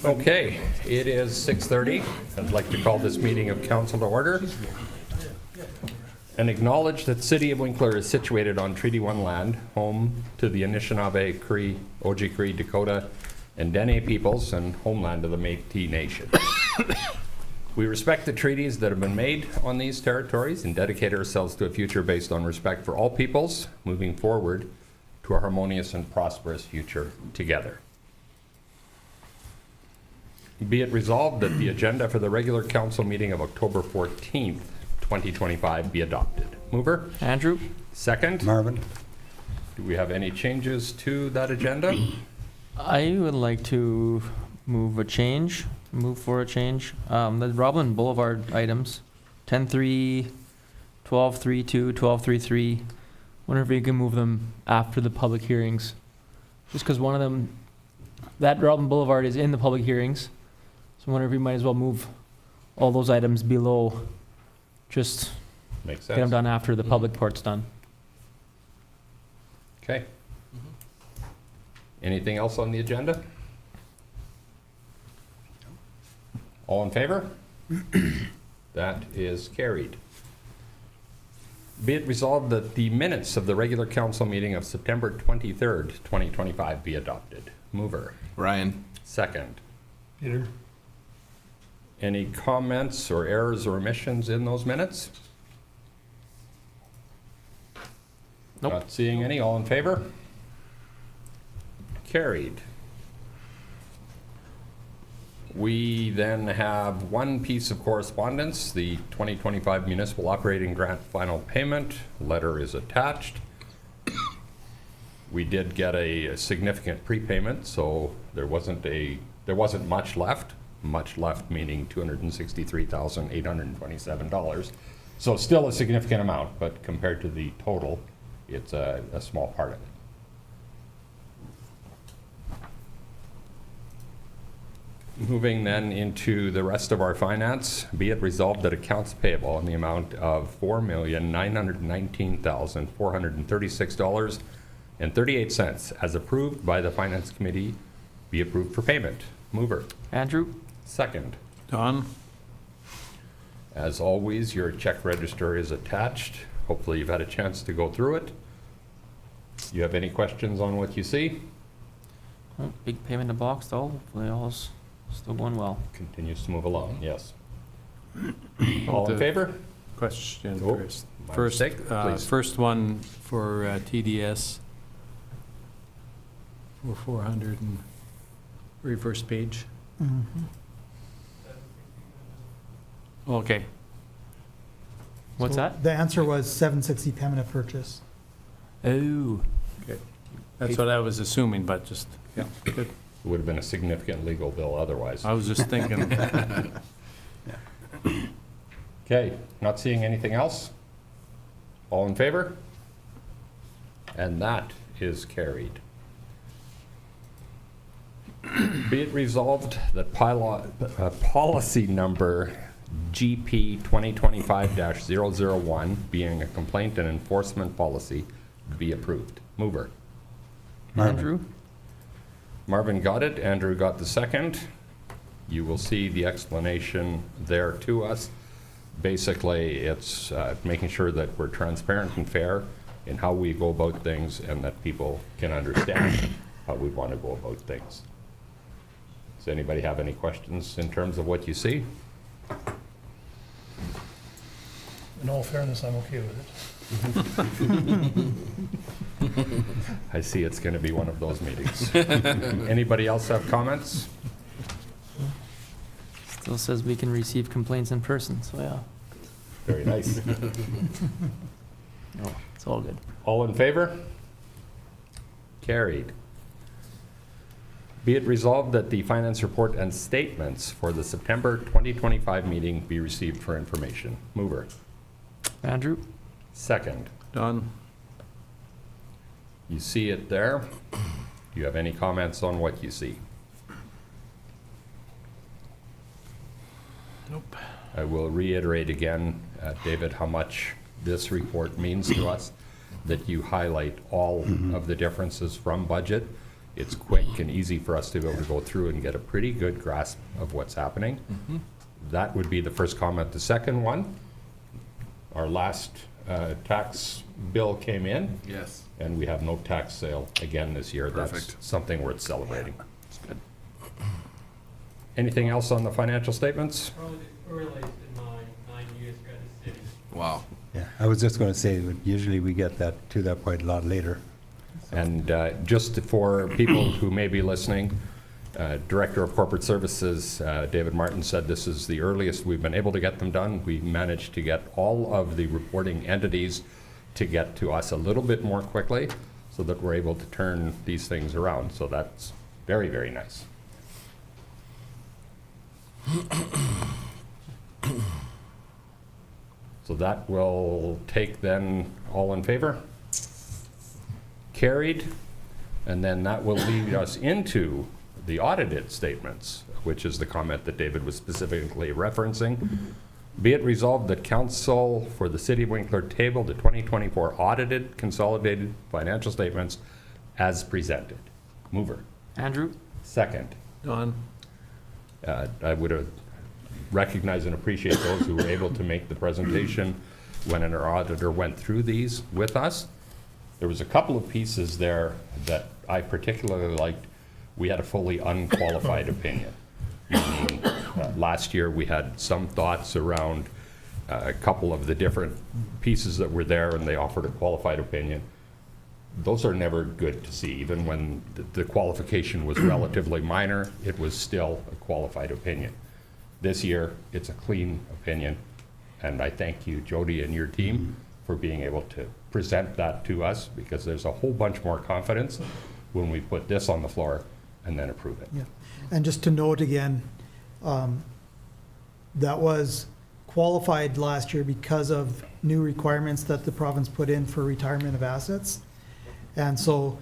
Okay, it is 6:30. I'd like to call this meeting of council to order and acknowledge that the City of Winkler is situated on Treaty 1 land, home to the Anishinaabe, Cree, Oji-Cree, Dakota, and Dene peoples, and homeland of the Métis Nation. We respect the treaties that have been made on these territories and dedicate ourselves to a future based on respect for all peoples, moving forward to a harmonious and prosperous future together. Be it resolved that the agenda for the regular council meeting of October 14th, 2025 be adopted. Mover? Andrew? Second? Marvin. Do we have any changes to that agenda? I would like to move for a change. The Roblin Boulevard items, 10-3, 12-3-2, 12-3-3. Wonder if you can move them after the public hearings. Just because one of them, that Roblin Boulevard is in the public hearings. So I wonder if we might as well move all those items below. Just Makes get them sense. done after the public part's done. Okay. Anything else on the agenda? All in favor? That is carried. Be it resolved that the minutes of the regular council meeting of September 23rd, 2025 be adopted. Mover? Ryan. Second. Peter. Any comments or errors or omissions in those minutes? Nope. Not seeing any. All in favor? Carried. We then have one piece of correspondence, the 2025 Municipal Operating Grant final payment. Letter is attached. We did get a significant prepayment, so there wasn't much left. Much left meaning $263,827. So still a significant amount, but compared to the total, it's a small part of it. Moving then into the rest of our finance, be it resolved that accounts payable in the amount of $4,919,436.38 as approved by the Finance Committee be approved for payment. Mover? Andrew? Second. Don. As always, your check register is attached. Hopefully you've had a chance to go through it. You have any questions on what you see? Oh, big payment in box though. Hopefully all's still going well. Continues to move along, yes. All in favor? Question Oh, first. my First, mistake, please. first one for TDS for 400 and reverse page. Okay. What's So that? The answer was 760 Pembina purchase. Oh. That's what I was assuming, but just, yeah, good. It would have been a significant legal bill otherwise. I was just thinking. Okay, not seeing anything else? All in favor? And that is carried. Be it resolved that policy number GP 2025-001, being a complaint and enforcement policy, be approved. Mover? Marvin. Andrew? Marvin got it, Andrew got the second. You will see the explanation there to us. Basically, it's making sure that we're transparent and fair in how we go about things and that people can understand how we want to go about things. Does anybody have any questions in terms of what you see? In all fairness, I'm okay with it. I see it's going to be one of those meetings. Anybody else have comments? Still says we can receive complaints in person, so yeah. Very nice. No, it's all good. All in favor? Carried. Be it resolved that the finance report and statements for the September 2025 meeting be received for information. Mover? Andrew? Second. Don. You see it there. Do you have any comments on what you see? Nope. I will reiterate again, David, how much this report means to us, that you highlight all of the differences from budget It's quick and easy for us to be able to go through and get a pretty good grasp of what's happening. That would be the first comment. The second one, our last tax bill came in, Yes. and we have no tax sale again this year. Perfect. That's something worth celebrating. Anything else on the financial statements? Probably the earliest in my 9 years here at the city. Wow. Yeah, I was just going to say, that usually we get that to that point a lot later. And just for people who may be listening, Director of Corporate Services, David Martin, said this is the earliest we've been able to get them done. We managed to get all of the reporting entities to get to us a little bit more quickly so that we're able to turn these things around. So that's very, very nice. So that will take then, all in favor? Carried. And then that will lead us into the audited statements, which is the comment that David was specifically referencing. Be it resolved that council for the City of Winkler table the 2024 audited consolidated financial statements as presented. Mover. Andrew? Second. Don? I would recognize and appreciate those who were able to make the presentation when our auditor went through these with us. There was a couple of pieces there that I particularly liked. We had a fully unqualified opinion. Meaning, last year we had some thoughts around a couple of the different pieces that were there, and they offered a qualified opinion. Those are never good to see. Even when the qualification was relatively minor, it was still a qualified opinion. This year, it's a clean opinion, and I thank you, Jody, and your team for being able to present that to us, because there's a whole bunch more confidence when we put this on the floor and then approve it. Yeah, and just to note again, that was qualified last year because of new requirements that the province put in for retirement of assets. And so,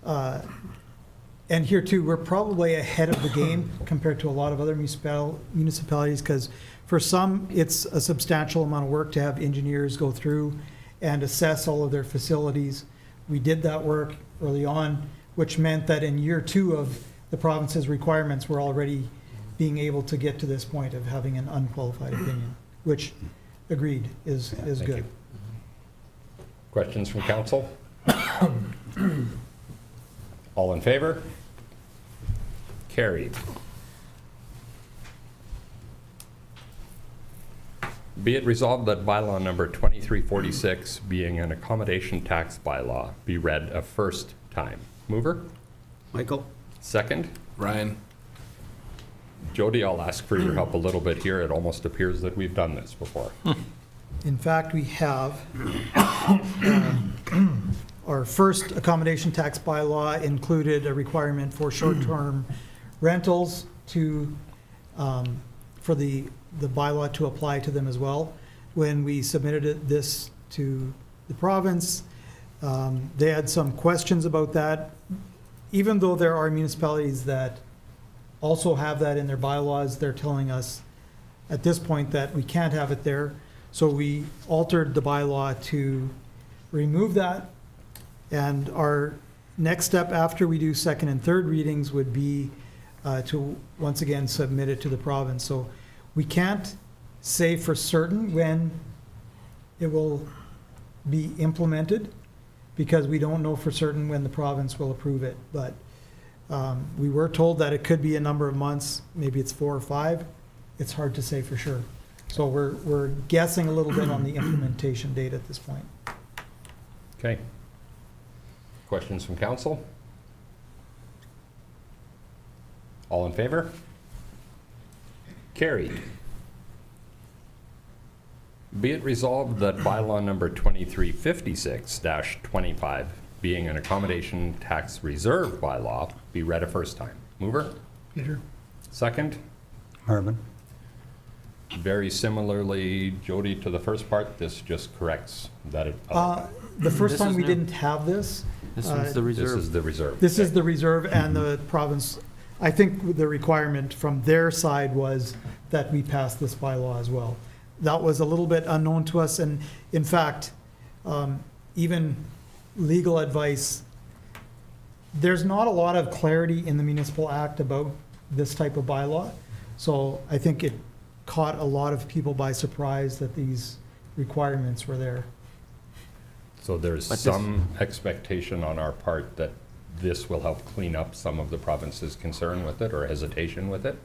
and here too, we're probably ahead of the game compared to a lot of other municipalities, because for some, it's a substantial amount of work to have engineers go through and assess all of their facilities. We did that work early on, which meant that in year 2 of the province's requirements, we're already being able to get to this point of having an unqualified opinion, which, agreed, is Thank good. you. Questions from council? All in favor? Carried. Be it resolved that bylaw number 2346, being an accommodation tax bylaw, be read a first time. Mover? Michael? Second? Ryan? Jody, I'll ask for your help a little bit here. It almost appears that we've done this before. In fact, we have, our first accommodation tax bylaw included a requirement for short-term rentals to, for the bylaw to apply to them as well. When we submitted this to the province, they had some questions about that. Even though there are municipalities that also have that in their bylaws, they're telling us at this point that we can't have it there. So we altered the bylaw to remove that. And our next step after we do second and third readings would be to once again submit it to the province. So we can't say for certain when it will be implemented, because we don't know for certain when the province will approve it. But we were told that it could be a number of months, maybe it's 4 or 5. It's hard to say for sure. So we're guessing a little bit on the implementation date at this point. Okay. Questions from council? All in favor? Carried. Be it resolved that bylaw number 2356-25, being an accommodation tax reserve bylaw, be read a first time. Mover? Peter? Second? Marvin? Very similarly, Jody, to the first part, this just corrects that it. The first This time is we new. didn't have this. This one's the This is reserve. the reserve. This is the reserve, and the province, I think the requirement from their side was that we pass this bylaw as well. That was a little bit unknown to us, and in fact, even legal advice there's not a lot of clarity in the municipal act about this type of bylaw. So I think it caught a lot of people by surprise that these requirements were there. So there's But this- some expectation on our part that this will help clean up some of the province's concern with it or hesitation with it?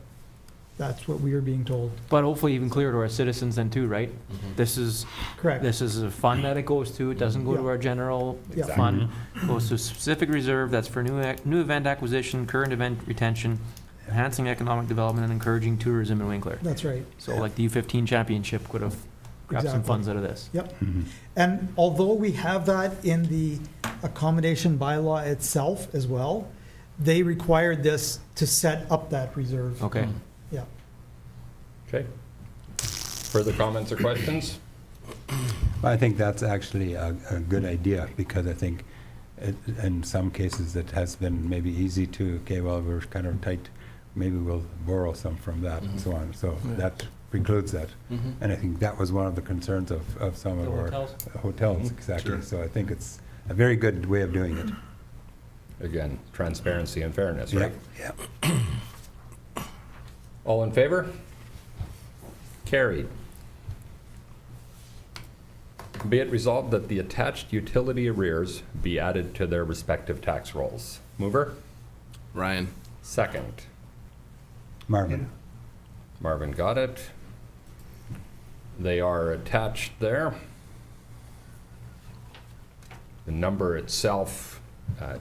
That's what we are being told. But hopefully even clearer to our citizens then too, right? This is Correct. a fund that it goes to, it doesn't go to Yeah. our general Yeah. fund. Goes to a specific reserve that's for new event acquisition, current event retention, enhancing economic development and encouraging tourism in Winkler. That's right. So like the U15 championship could have grabbed some Exactly. funds out of this. Yep. Mhm. And although we have that in the accommodation bylaw itself as well, they required this to set up that reserve. Okay. Yeah. Okay. Further comments or questions? I think that's actually a good idea, because I think in some cases it has been maybe easy to, okay, well, we're kind of tight, maybe we'll borrow some from that and so on. So that precludes that. And I think that was one of the concerns of some of The our hotels? hotels, exactly. Sure. So I think it's a very good way of doing it. Again, transparency and fairness, right? Yeah. All in favor? Carried. Be it resolved that the attached utility arrears be added to their respective tax rolls. Mover? Ryan. Second. Marvin? Marvin got it. They are attached there. The number itself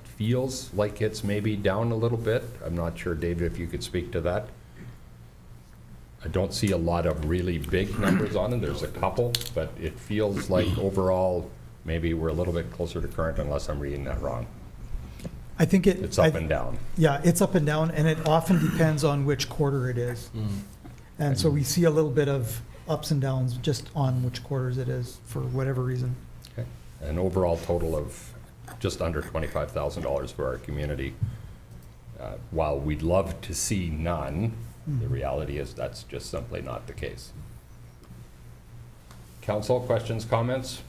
feels like it's maybe down a little bit. I'm not sure, David, if you could speak to that. I don't see a lot of really big numbers on it. There's a couple, but it feels like overall, maybe we're a little bit closer to current unless I'm reading that wrong. I think it. It's up and down. Yeah, it's up and down, and it often depends on which quarter it is. And so we see a little bit of ups and downs just on which quarters it is, for whatever reason. Okay. An overall total of just under $25,000 for our community. While we'd love to see none, the reality is that's just simply not the case. Council, questions, comments?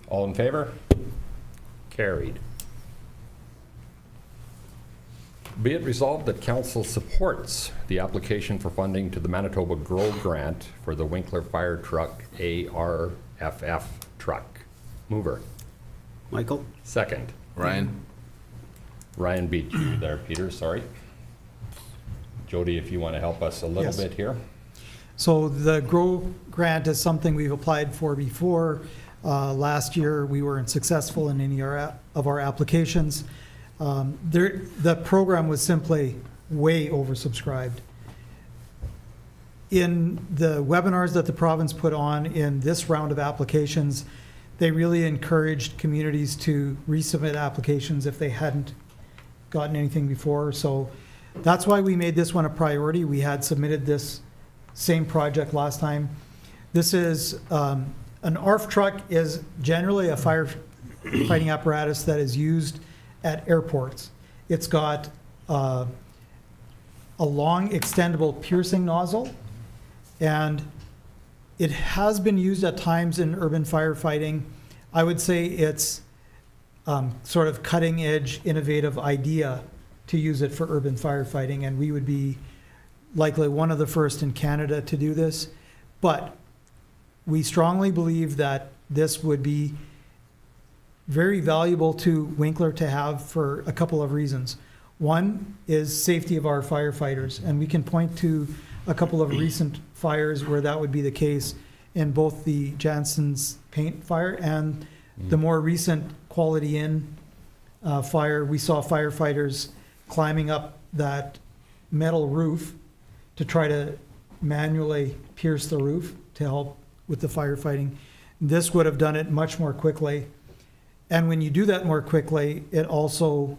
All in favor? Carried. Be it resolved that council supports the application for funding to the Manitoba Grow Grant for the Winkler Fire Truck ARFF truck. Mover. Michael. Second. Ryan. Ryan beat you there, Peter, sorry. Jody, if you want to help us a little Yes. bit here. So the GROW grant is something we've applied for before. Last year, we weren't successful in any of our applications. The program was simply way oversubscribed. In the webinars that the province put on in this round of applications, they really encouraged communities to resubmit applications if they hadn't gotten anything before. So that's why we made this one a priority. We had submitted this same project last time. This is, an ARF truck is generally a firefighting apparatus that is used at airports. It's got a long extendable piercing nozzle, and it has been used at times in urban firefighting. I would say it's sort of cutting edge, innovative idea to use it for urban firefighting, and we would be likely one of the first in Canada to do this. But we strongly believe that this would be very valuable to Winkler to have for a couple of reasons. One is safety of our firefighters, and we can point to a couple of recent fires where that would be the case in both the Jansen's paint fire and the more recent Quality Inn fire. We saw firefighters climbing up that metal roof to try to manually pierce the roof to help with the firefighting. This would have done it much more quickly. And when you do that more quickly, it also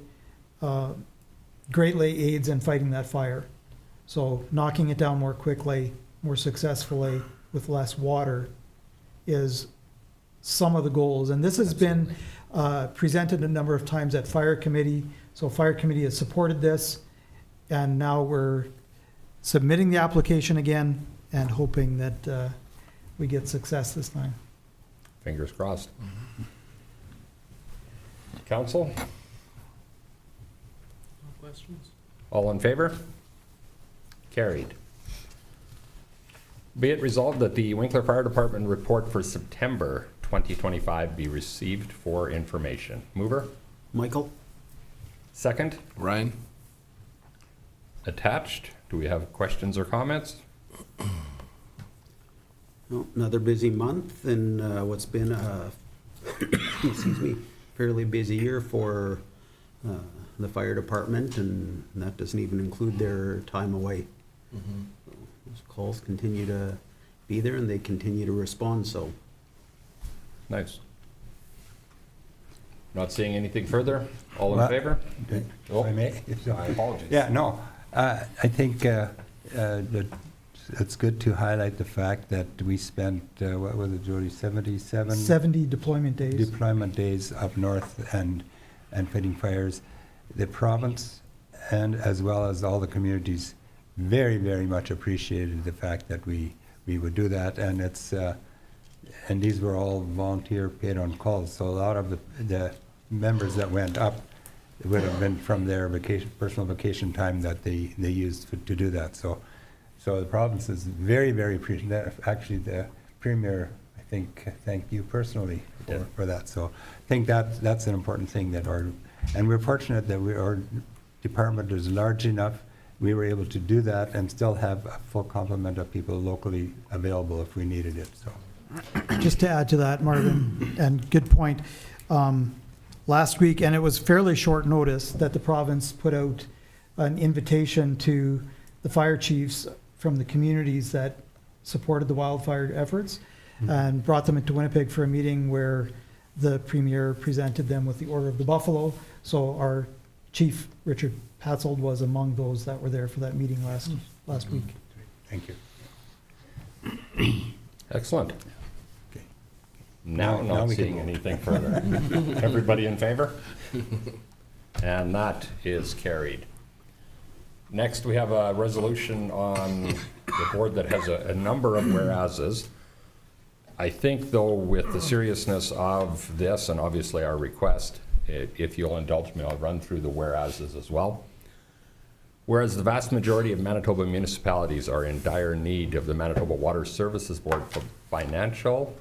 greatly aids in fighting that fire. So knocking it down more quickly, more successfully, with less water is some of the goals. And this has been presented a number of times at Fire Committee. So Fire Committee has supported this, and now we're submitting the application again and hoping that we get success this time. Fingers crossed. Council, No questions? all in favor? Carried. Be it resolved that the Winkler Fire Department report for September 2025 be received for information. Mover? Michael? Second? Ryan? Attached. Do we have questions or comments? Well, another busy month and what's been a, excuse me, fairly busy year for the fire department, and that doesn't even include their time away. Those calls continue to be there and they continue to respond, so. Nice. Not seeing anything further? All in Well, favor? If Oh, I may? my apologies. Yeah, no, I think that it's good to highlight the fact that we spent, what was it, Jody, 77? 70 deployment days. Deployment days up north and fighting fires. The province and as well as all the communities very, very much appreciated the fact that we would do that, and it's and these were all volunteer paid on calls. So a lot of the members that went up would have been from their vacation, personal vacation time that they used to do that. So the province is very, very appreciative. Actually, the Premier, I think, thanked you personally for that. So I think that's an important thing that and we're fortunate that our department is large enough. We were able to do that and still have a full complement of people locally available if we needed it, so. Just to add to that, Marvin, and good point. Last week, and it was fairly short notice, that the province put out an invitation to the fire chiefs from the communities that supported the wildfire efforts and brought them into Winnipeg for a meeting where the Premier presented them with the Order of the Buffalo. So our Chief, Richard Patzold, was among those that were there for that meeting last week. Thank you. Excellent. Okay. Now Now not we can seeing vote. anything further. Everybody in favor? And that is carried. Next, we have a resolution on the board that has a number of whereases. I think, though, with the seriousness of this and obviously our request, if you'll indulge me, I'll run through the whereases as well. Whereas the vast majority of Manitoba municipalities are in dire need of the Manitoba Water Services Board for financial,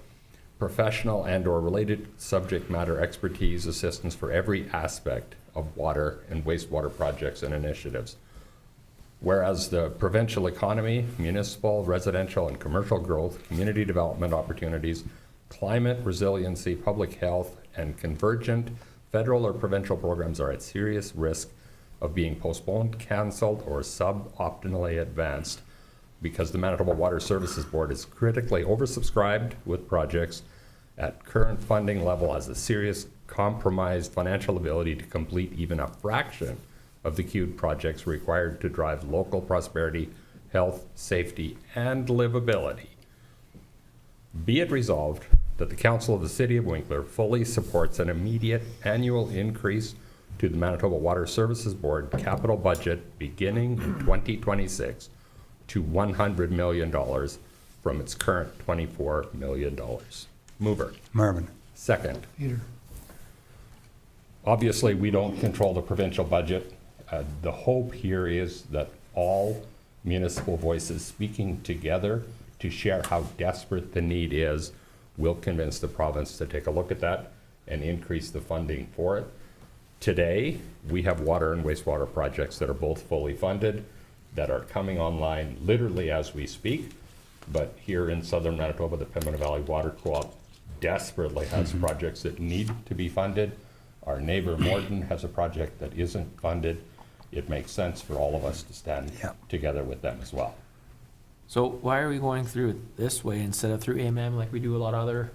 professional, and/or related subject matter expertise assistance for every aspect of water and wastewater projects and initiatives. Whereas the provincial economy, municipal, residential, and commercial growth, community development opportunities, climate resiliency, public health, and convergent federal or provincial programs are at serious risk of being postponed, canceled, or suboptimally advanced because the Manitoba Water Services Board is critically oversubscribed with projects at current funding level, has a serious compromised financial ability to complete even a fraction of the queued projects required to drive local prosperity, health, safety, and livability. Be it resolved that the Council of the City of Winkler fully supports an immediate annual increase to the Manitoba Water Services Board capital budget beginning in 2026 to $100 million from its current $24 million. Mover. Marvin. Second. Peter. Obviously, we don't control the provincial budget. The hope here is that all municipal voices speaking together to share how desperate the need is will convince the province to take a look at that and increase the funding for it. Today, we have water and wastewater projects that are both fully funded, that are coming online literally as we speak. But here in southern Manitoba, the Pembina Valley Water Co-op desperately has projects that need to be funded. Our neighbor Morton has a project that isn't funded. It makes sense for all of us to stand together with them as well. So why are we going through it this way instead of through AMM like we do a lot of other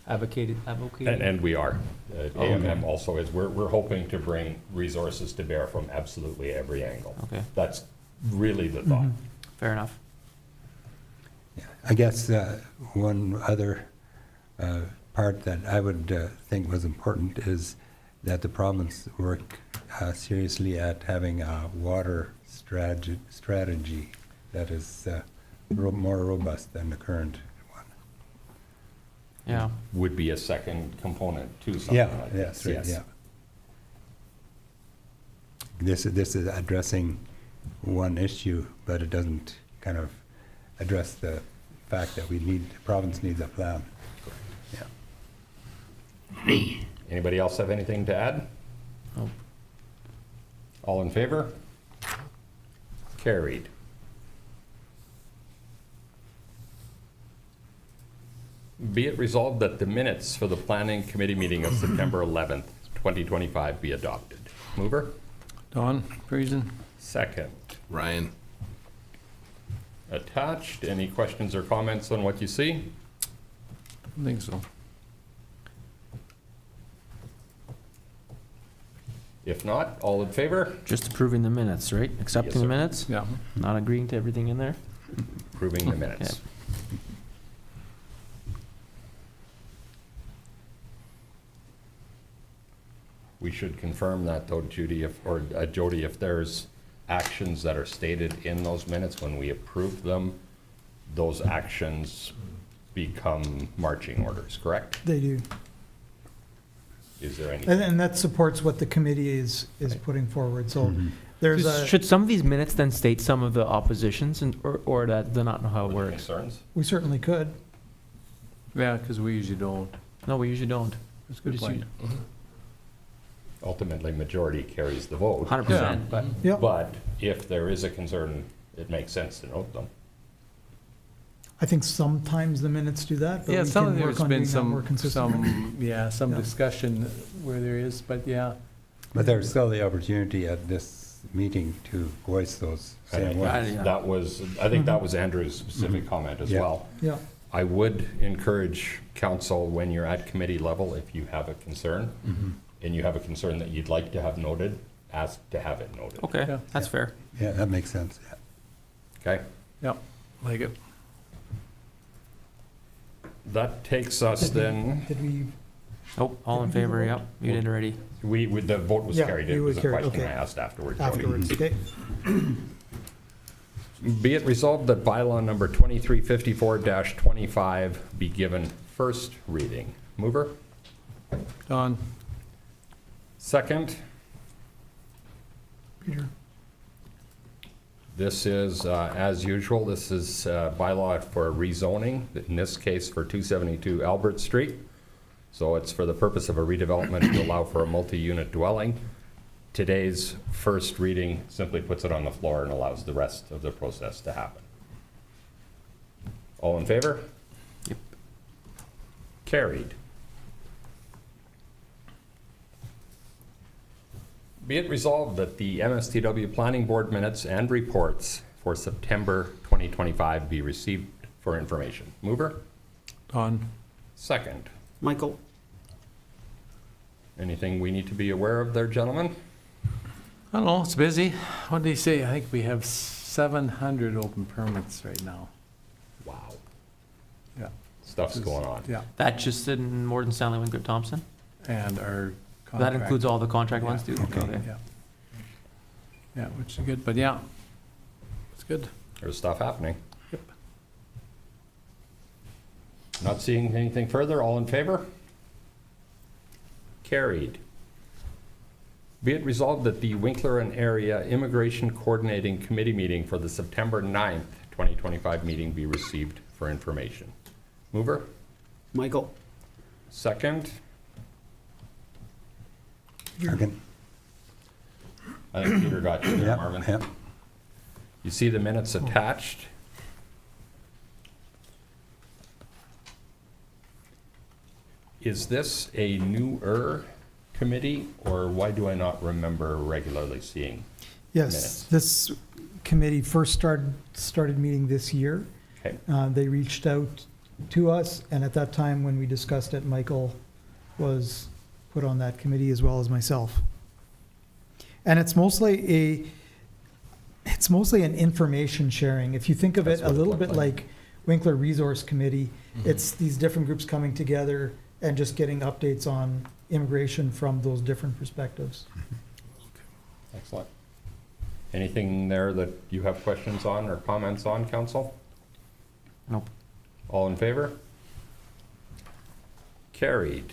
advocated? And we are. AMM also is. We're hoping to bring resources to bear from absolutely every angle. Okay, That's really the thought. fair enough. Yeah, I guess one other part that I would think was important is that the province work seriously at having a water strategy that is more robust than the current one. Yeah. Would be a second component to something Yeah, like yeah, this. right, yeah. this is addressing one issue, but it doesn't kind of address the fact that the province needs a plan. Yeah. Anybody else have anything to add? Nope. All in favor? Carried. Be it resolved that the minutes for the Planning Committee meeting of September 11th, 2025 be adopted. Mover? Don Friesen? Second. Ryan. Attached. Any questions or comments on what you see? I think so. If not, all in favor? Just approving the minutes, right? Accepting the sir. minutes? Yeah. Not agreeing to everything in there? Approving the minutes. We should confirm that though, Jody, Jody, if there's actions that are stated in those minutes when we approve them, those actions become marching orders, correct? They do. Is there any? And that supports what the committee is putting forward. So there's a, Should some of these minutes then state some of the oppositions or that they're not know how it works? Concerns? we certainly could. Yeah, because we usually don't. No, we usually don't. That's a good Just point. Ultimately, majority carries the vote. 100%, but Yep. But if there is a concern, it makes sense to note them. I think sometimes the minutes do that, but Yeah, we some of can there's work on been doing that more consistently. some Yeah. discussion where there is, but yeah. But there's still the opportunity at this meeting to voice those And same I words. think that was, I think that was Andrew's specific comment as Yeah. well. Yeah, I would encourage council, when you're at committee level, if you have a concern, and you have a concern that you'd like to have noted, ask to have it noted. okay, Yeah. that's fair. Yeah, that makes sense. Yeah. Okay? Yep, like it. That takes us then, did we, Oh, all in favor, yep, you did already. the vote was Yeah, carried. you It was would a carry, question I okay. asked afterwards. Jody. afterwards, okay? Be it resolved that bylaw number 2354-25 be given first reading. Mover? Don? Second? Peter? This is, as usual, this is bylaw for rezoning, in this case for 272 Albert Street. So it's for the purpose of a redevelopment to allow for a multi-unit dwelling. Today's first reading simply puts it on the floor and allows the rest of the process to happen. All in favor? Yep. Carried. Be it resolved that the MSTW Planning Board minutes and reports for September 2025 be received for information. Mover? Don? Second. Michael? Anything we need to be aware of there, gentlemen? I don't know, it's busy. What did he say? I think we have 700 open permits right now. Wow. Yeah. Stuff's going on. Yeah, That just in Morton Stanley Winkler Thompson? and our That contract. includes all the contract ones too? Okay. Yeah. Yeah, which is good, but yeah, it's good. There's stuff happening. Yep. Not seeing anything further, all in favor? Carried. Be it resolved that the Winkler and Area Immigration Coordinating Committee meeting for the September 9th, 2025 meeting be received for information. Mover? Michael? Second? Second. I think Peter got you there, Yeah, Marvin. yeah. You see the minutes attached? Is this a newer committee, or why do I not remember regularly seeing? Yes, Minutes. this committee first started meeting this year. Okay. They reached out to us, and at that time, when we discussed it, Michael was put on that committee as well as myself. And it's mostly an information sharing. If you think of That's it a what it little looked bit like Winkler Resource Committee, it's these different groups coming together and just getting updates on immigration from those different perspectives. Excellent. Anything there that you have questions on or comments on, council? Nope. All in favor? Carried.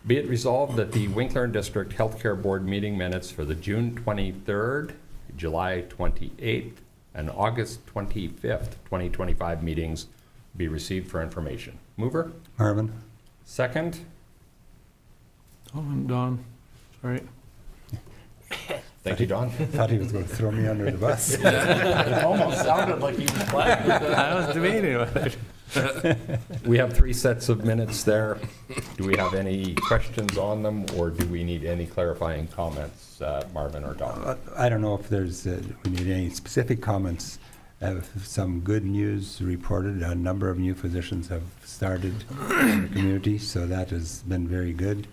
Be it resolved that the Winkler District Healthcare Board meeting minutes for the June 23rd, July 28th, and August 25th, 2025 meetings be received for information. Mover? Marvin? Second? Oh, I'm Don, sorry. Thank you, Don. Thought he was going to throw me under the bus. It almost sounded like he was planning. I was debating whether. We have 3 sets of minutes there. Do we have any questions on them, or do we need any clarifying comments, Marvin or Don? I don't know if there's, we need any specific comments. Some good news reported. A number of new physicians have started in the community, so that has been very good.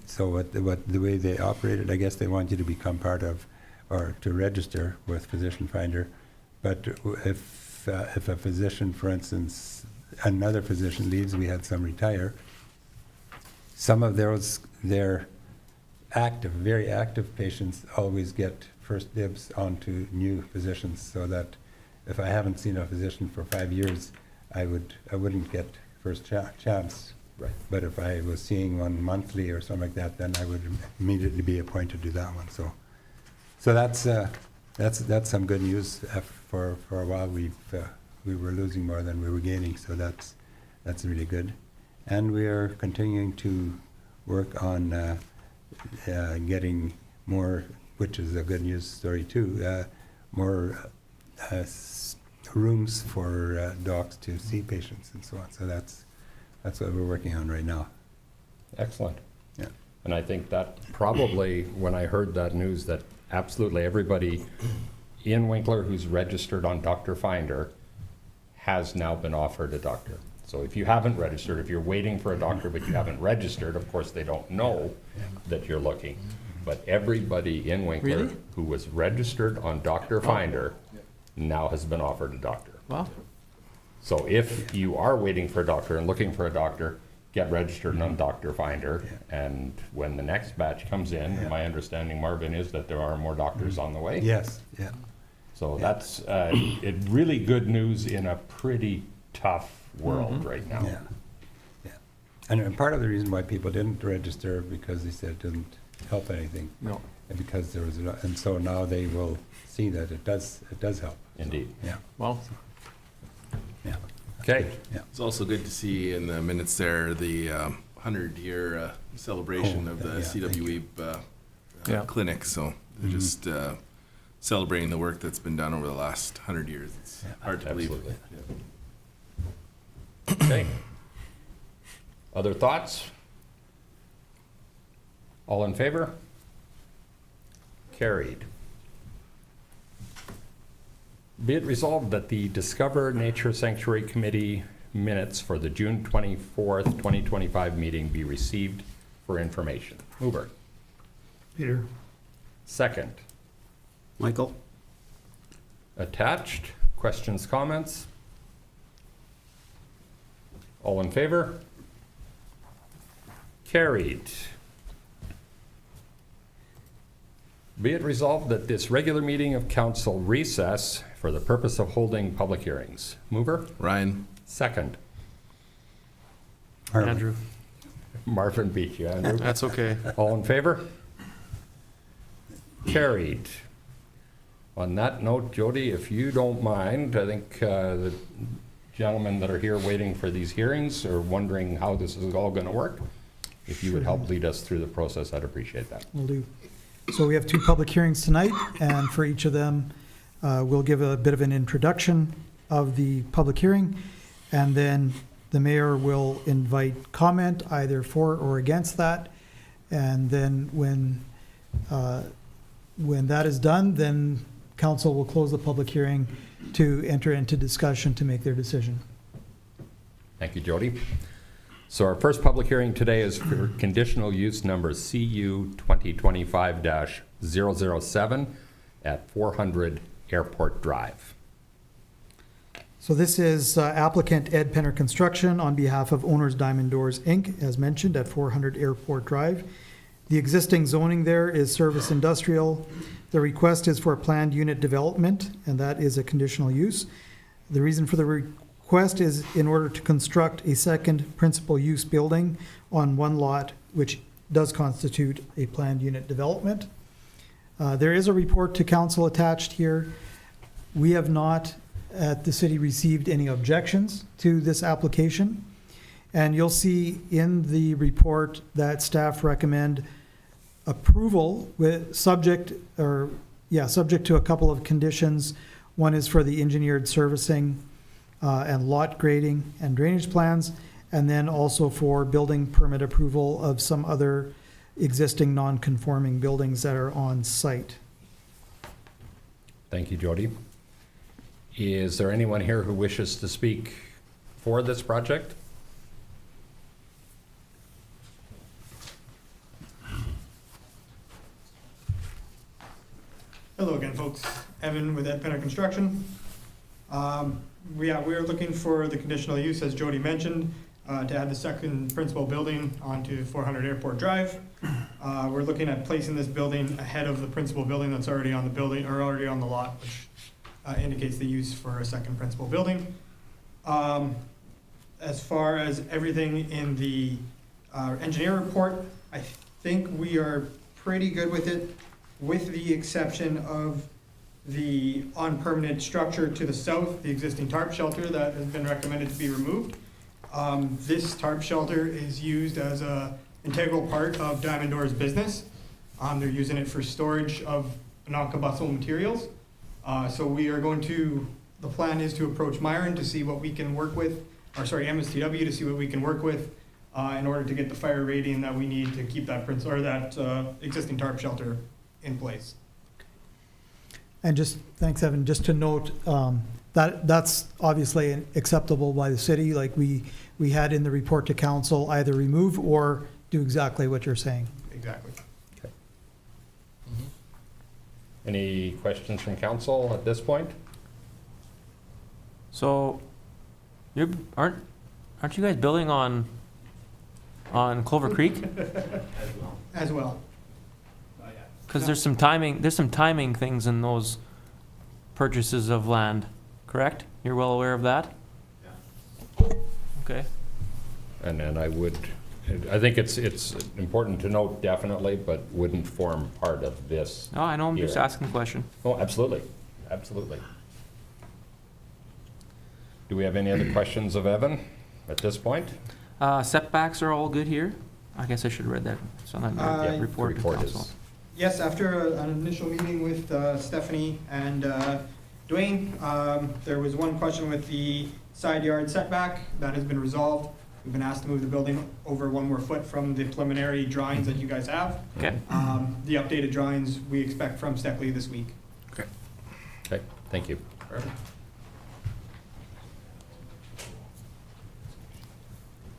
So the way they operated, I guess they want you to become part of, or to register with Physician Finder. But if a physician, for instance, another physician leaves, we had some retire, some of their active, very active patients always get first dibs onto new physicians, so that if I haven't seen a physician for 5 years, I wouldn't get first chance. Right. But if I was seeing one monthly or something like that, then I would immediately be appointed to that one. So that's some good news. For a while, we were losing more than we were gaining, so that's really good. And we are continuing to work on getting more, which is a good news story too, more rooms for docs to see patients and so on. So that's what we're working on right now. Excellent. Yeah. And I think that probably, when I heard that news, that absolutely everybody in Winkler who's registered on Dr. Finder has now been offered a doctor. So if you haven't registered, if you're waiting for a doctor but you haven't registered, of course they don't know that you're looking. But everybody in Winkler Really? who was registered on Dr. Finder now has been offered a doctor. Well, So if you are waiting for a doctor and looking for a doctor, get registered on Dr. Finder. And when the next batch comes in, my understanding, Marvin, is that there are more doctors on the way. Yes, yeah. So that's really good news in a pretty tough world right now. Yeah, yeah. And part of the reason why people didn't register, because they said it didn't help anything. no. And because there was, and so now they will see that it does help. Indeed. Yeah, Well, yeah. Okay. Yeah. It's also good to see in the minutes there the 100-year celebration of the yeah, thank CWE Yeah. clinic. So they're just celebrating the work that's been done over the last 100 years. It's hard to believe. Absolutely. Yeah. Okay. Other thoughts? All in favor? Carried. Be it resolved that the Discover Nature Sanctuary Committee minutes for the June 24th, 2025 meeting be received for information. Mover. Peter? Second. Michael? Attached. Questions, comments? All in favor? Carried. Be it resolved that this regular meeting of council recess for the purpose of holding public hearings. Mover? Ryan, Second. Marvin? Andrew, Marvin beat you, Andrew. that's okay. All in favor? Carried. On that note, Jody, if you don't mind, I think the gentlemen that are here waiting for these hearings are wondering how this is all going to work. If you would help lead us through the process, I'd appreciate that. Will do. So we have 2 public hearings tonight, and for each of them, we'll give a bit of an introduction of the public hearing, and then the mayor will invite comment either for or against that. And then when that is done, then council will close the public hearing to enter into discussion to make their decision. Thank you, Jody. So our first public hearing today is for conditional use number CU 2025-007 at 400 Airport Drive. So this is applicant Ed Penner Construction on behalf of Owners Diamond Doors, Inc., as mentioned, at 400 Airport Drive. The existing zoning there is service industrial. The request is for a planned unit development, and that is a conditional use. The reason for the request is in order to construct a second principal use building on one lot, which does constitute a planned unit development. There is a report to council attached here. We have not, at the city, received any objections to this application. And you'll see in the report that staff recommend approval with subject to a couple of conditions. One is for the engineered servicing and lot grading and drainage plans, and then also for building permit approval of some other existing non-conforming buildings that are on site. Thank you, Jody. Is there anyone here who wishes to speak for this project? Hello again, folks. Evan with Ed Penner Construction. We are looking for the conditional use, as Jody mentioned, to add the second principal building onto 400 Airport Drive. We're looking at placing this building ahead of the principal building that's already on the building, or already on the lot, which indicates the use for a second principal building. As far as everything in the engineer report, I think we are pretty good with it, with the exception of the on-permanent structure to the south, the existing tarp shelter that has been recommended to be removed. This tarp shelter is used as an integral part of Diamond Door's business. They're using it for storage of non-combustible materials. So we are going to, the plan is to approach Myron to see what we can work with, or sorry, MSTW to see what we can work with in order to get the fire rating that we need to keep that existing tarp shelter in place. And just, thanks, Evan, just to note, that's obviously acceptable by the city. Like we had in the report to council, either remove or do exactly what you're saying. Exactly. Okay. Any questions from council at this point? So, aren't you guys building on Clover Creek? As well. Because there's some timing things in those purchases of land, correct? You're well aware of that? Yeah. Okay. And then I think it's important to note definitely, but wouldn't form part of this. No, I know, I'm just here. asking a question. Oh, absolutely, absolutely. Do we have any other questions of Evan at this point? Setbacks are all good here? I guess I should have read that. It's on that report to report council. is- Yes, after an initial meeting with Stephanie and Dwayne, there was one question with the side yard setback. That has been resolved. We've been asked to move the building over one more foot from the preliminary drawings that you guys have. Okay. The updated drawings we expect from Steckley this week. Okay, thank you.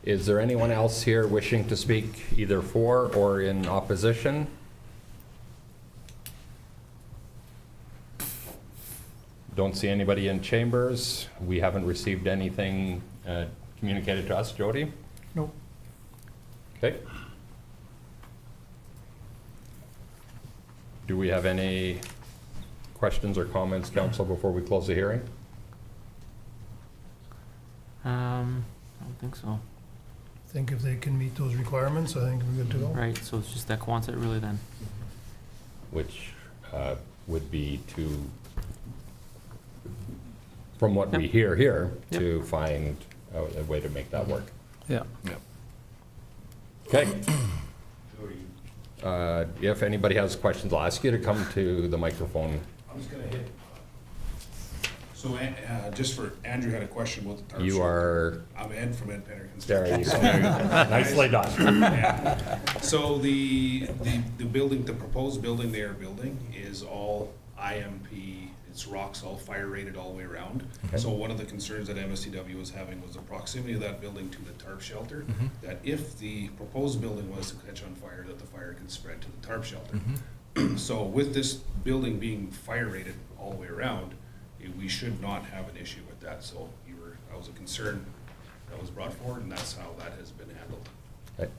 Is there anyone else here wishing to speak either for or in opposition? Don't see anybody in chambers. We haven't received anything communicated to us, Jody? Nope. Okay. Do we have any questions or comments, council, before we close the hearing? I don't think so. I think if they can meet those requirements, I think we're good to go. Right, so it's just that Quonset really then. Which would be to, from what we hear here, to find a way to make that work. Yeah. Okay. If anybody has questions, I'll ask you to come to the microphone. I was gonna hit. So, just for, Andrew had a question about the tarp You shelter. are, I'm Ed from Ed Penner there Construction. you go. Nicely done. Yeah. So the building, the proposed building they are building is all IMP, it's rock salt, fire rated all the way around. Okay. So one of the concerns that MSTW was having was the proximity of that building to the tarp shelter. That if the proposed building was to catch on fire, that the fire could spread to the tarp shelter. So with this building being fire rated all the way around, we should not have an issue with that. So that was a concern that was brought forward, and that's how that has been handled. Okay.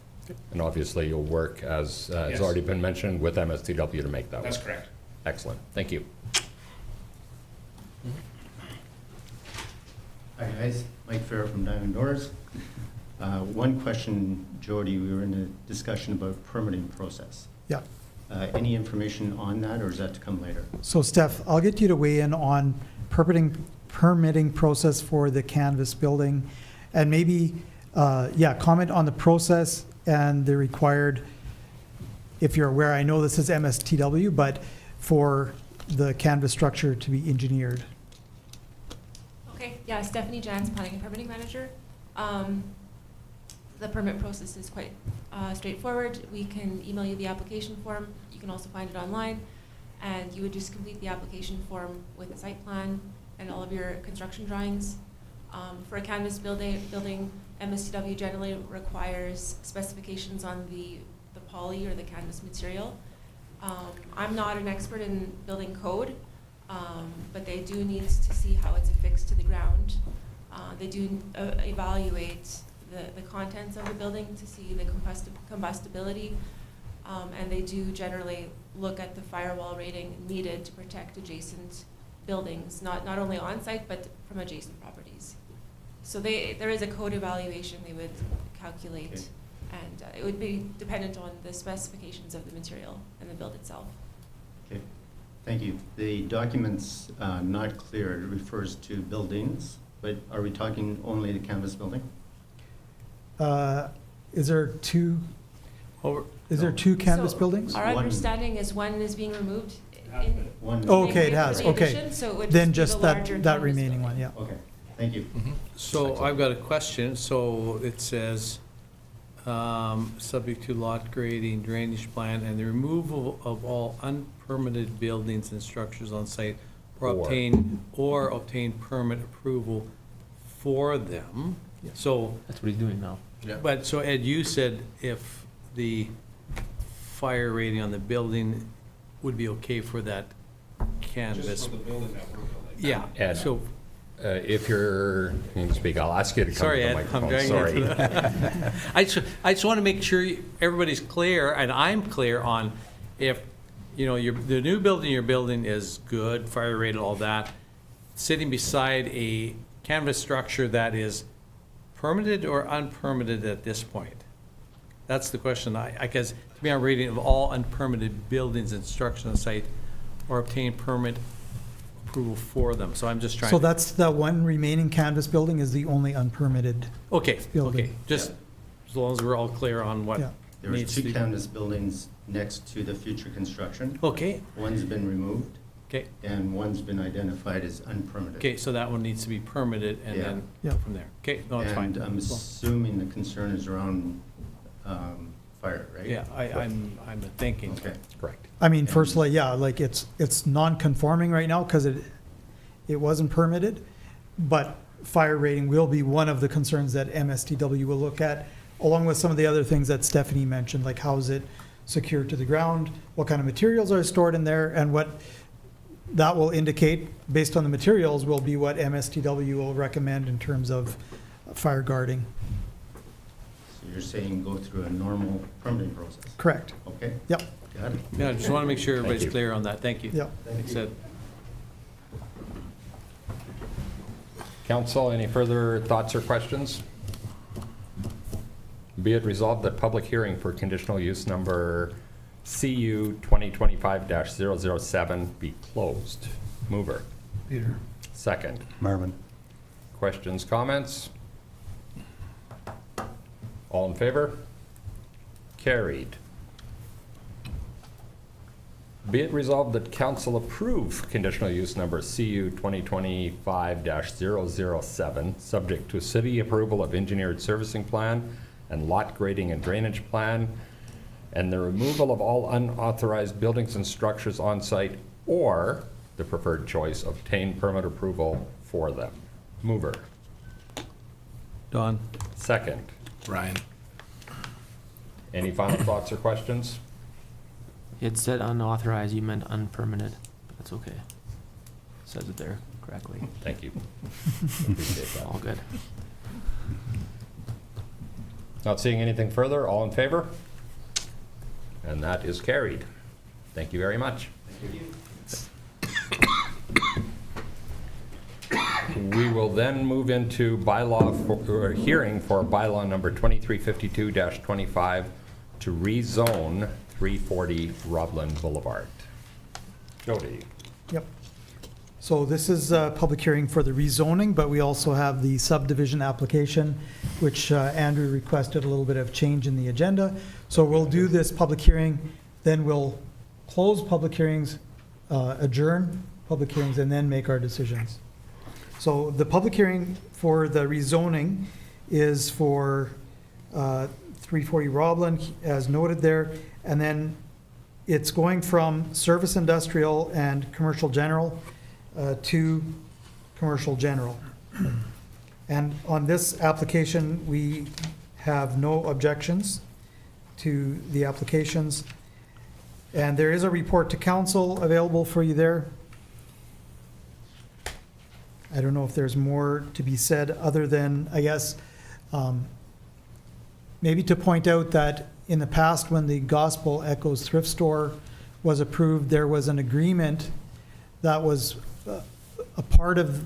And obviously you'll work, as has Yes. already been mentioned, with MSTW to make that work. That's correct. Excellent, thank you. Hi guys, Mike Farrer from Diamond Doors. One question, Jody, we were in a discussion about permitting process. Yeah. Any information on that, or is that to come later? So Steph, I'll get you to weigh in on permitting process for the Canvas building, and maybe, comment on the process and the required, if you're aware, I know this is MSTW, but for the Canvas structure to be engineered. Okay, yeah, Stephanie Jans, Planning and Permitting Manager. The permit process is quite straightforward. We can email you the application form. You can also find it online. And you would just complete the application form with a site plan and all of your construction drawings. For a Canvas building, MSTW generally requires specifications on the poly or the canvas material. I'm not an expert in building code, but they do need to see how it's affixed to the ground. They do evaluate the contents of the building to see the combustibility, and they do generally look at the firewall rating needed to protect adjacent buildings, not only on-site, but from adjacent properties. So there is a code evaluation they would calculate, Okay. and it would be dependent on the specifications of the material and the build itself. Okay, thank you. The document's not clear. It refers to buildings, but are we talking only the Canvas building? Is there two Canvas So buildings? Our One- understanding is one is being removed. One. Oh, okay, it has, for the okay. addition, so it would Then be the just larger that Canvas remaining building. one, yeah. Okay, thank you. So I've got a question. So it says, subject to lot grading, drainage plan, and the removal of all unpermitted buildings and structures on site or obtain permit approval for them. So, That's what he's doing now. but so Ed, you said if the fire rating on the building would be okay for that canvas. Just for the building that we're building. Yeah, Ed. so, If you can speak, I'll ask you to come sorry, to the Ed, I'm microphone. dragging you Sorry. through that. I just want to make sure everybody's clear, and I'm clear on if, the new building you're building is good, fire rated, all that, sitting beside a canvas structure that is permitted or unpermitted at this point? That's the question I guess, to me, I'm reading of all unpermitted buildings and structures on site or obtain permit approval for them. So I'm just trying. So that's the one remaining Canvas building is the only unpermitted. Okay, building. okay, just as long as we're all clear on what Yeah. There was needs to two be. Canvas buildings next to the future construction. Okay, One's been removed, okay, and one's been identified as unpermitted. okay, so that one needs to be permitted and Yeah. then Yeah. from there. Okay, no, it's fine. And I'm assuming the concern is around fire, right? Yeah, I'm thinking. Okay. Correct. I mean, firstly, yeah, like it's non-conforming right now because it wasn't permitted, but fire rating will be one of the concerns that MSTW will look at, along with some of the other things that Stephanie mentioned, like how is it secured to the ground, what kind of materials are stored in there, and what that will indicate, based on the materials, will be what MSTW will recommend in terms of fire guarding. So you're saying go through a normal permitting process? Correct. Okay, Yep, got it. Yeah, I just want to make sure everybody's you. clear on that. Thank you. yep. Thanks, Ed. Council, any further thoughts or questions? Be it resolved that public hearing for conditional use number CU 2025-007 be closed. Mover. Peter. Second. Marvin? Questions, comments? All in favor? Carried. Be it resolved that council approve conditional use number CU 2025-007, subject to city approval of engineered servicing plan and lot grading and drainage plan, and the removal of all unauthorized buildings and structures on site, or the preferred choice, obtain permit approval for them. Mover. Don? Second. Ryan. Any final thoughts or questions? It said unauthorized, you meant unpermitted, but that's okay. Says it there correctly. Thank you. Appreciate that. All good. Not seeing anything further, all in favor? And that is carried. Thank you very much. We will then move into or hearing for bylaw number 2352-25 to rezone 340 Robland Boulevard. Jody. Yep. So this is a public hearing for the rezoning, but we also have the subdivision application, which Andrew requested a little bit of change in the agenda. So we'll do this public hearing, then we'll close public hearings, adjourn public hearings, and then make our decisions. So the public hearing for the rezoning is for 340 Robland, as noted there, and then it's going from service industrial and commercial general to commercial general. And on this application, we have no objections to the applications. And there is a report to council available for you there. I don't know if there's more to be said other than, I guess, maybe to point out that in the past, when the Gospel Echoes thrift store was approved, there was an agreement that was a part of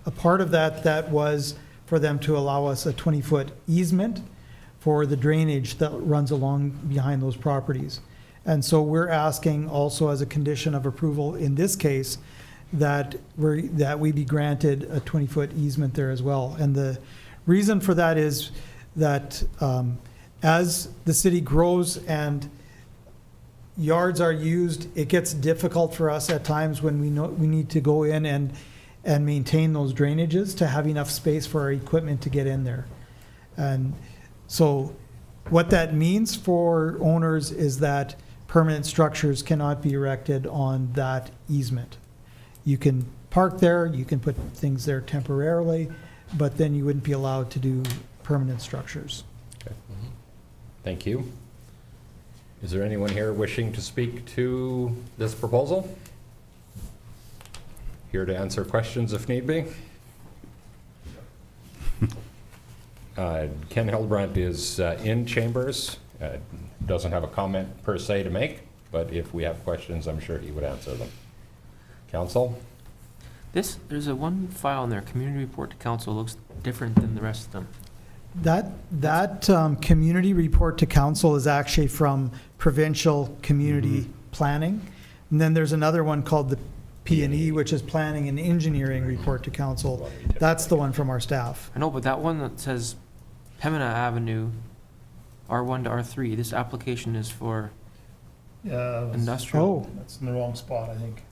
that was for them to allow us a 20-foot easement for the drainage that runs along behind those properties. And so we're asking also as a condition of approval in this case that we be granted a 20-foot easement there as well. And the reason for that is that as the city grows and yards are used, it gets difficult for us at times when we need to go in and maintain those drainages to have enough space for our equipment to get in there. And so what that means for owners is that permanent structures cannot be erected on that easement. You can park there, you can put things there temporarily, but then you wouldn't be allowed to do permanent structures. Okay. Thank you. Is there anyone here wishing to speak to this proposal? Here to answer questions if need be. Ken Hildebrandt is in chambers. Doesn't have a comment per se to make, but if we have questions, I'm sure he would answer them. Council? There's a one file in there, community report to council, looks different than the rest of them. That community report to council is actually from provincial community planning. And then there's another one called the P&E, which is planning and engineering report to council. That's the one from our staff. I know, but that one that says Pembina Avenue, R1 to R3, this application is for Yeah, industrial. Oh, that's in the wrong spot, I think.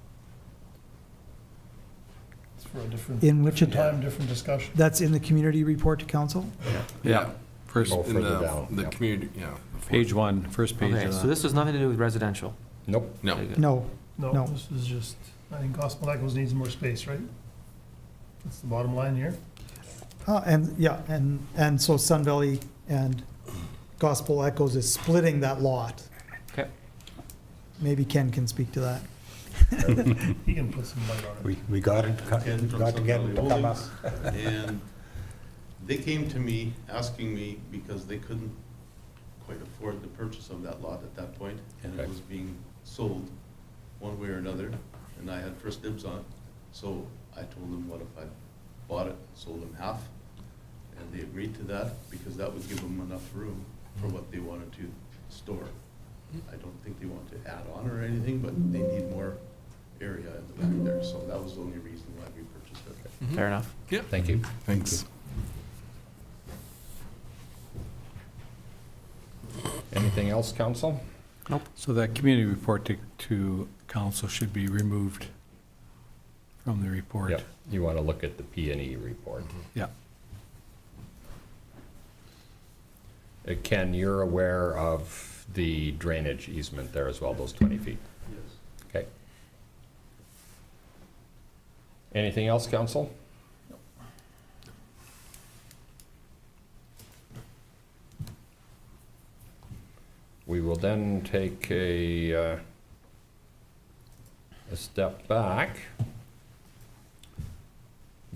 It's for a different, in which different time, different discussion. that's in the community report to council? Yeah. First, Go in further down. the Yep. community, yeah. Page one, first page Okay, of so that. this has nothing to do with residential. Nope. No. Okay, good. No. No, No. this is just, I think Gospel Echoes needs more space, right? That's the bottom line here. And so Sun Valley and Gospel Echoes is splitting that lot. Okay. Maybe Ken can speak to that. He can put some light on it. We got it, got to get it to come up. And they came to me asking me because they couldn't quite afford the purchase of that lot at that point, and it Okay. was being sold one way or another, and I had first dibs on it. So I told them, what if I bought it, sold them half? And they agreed to that because that would give them enough room for what they wanted to store. I don't think they want to add on or anything, but they need more area in the back there, so that was the only reason why we purchased it. Fair enough. Yeah. Thank you. Thanks. Anything else, council? So that community report to council should be removed from the report. Yep. You want to look at the P&E report. Yeah. Ken, you're aware of the drainage easement there as well, those 20 feet? Yes. Okay. Anything else, council? We will then take a step back.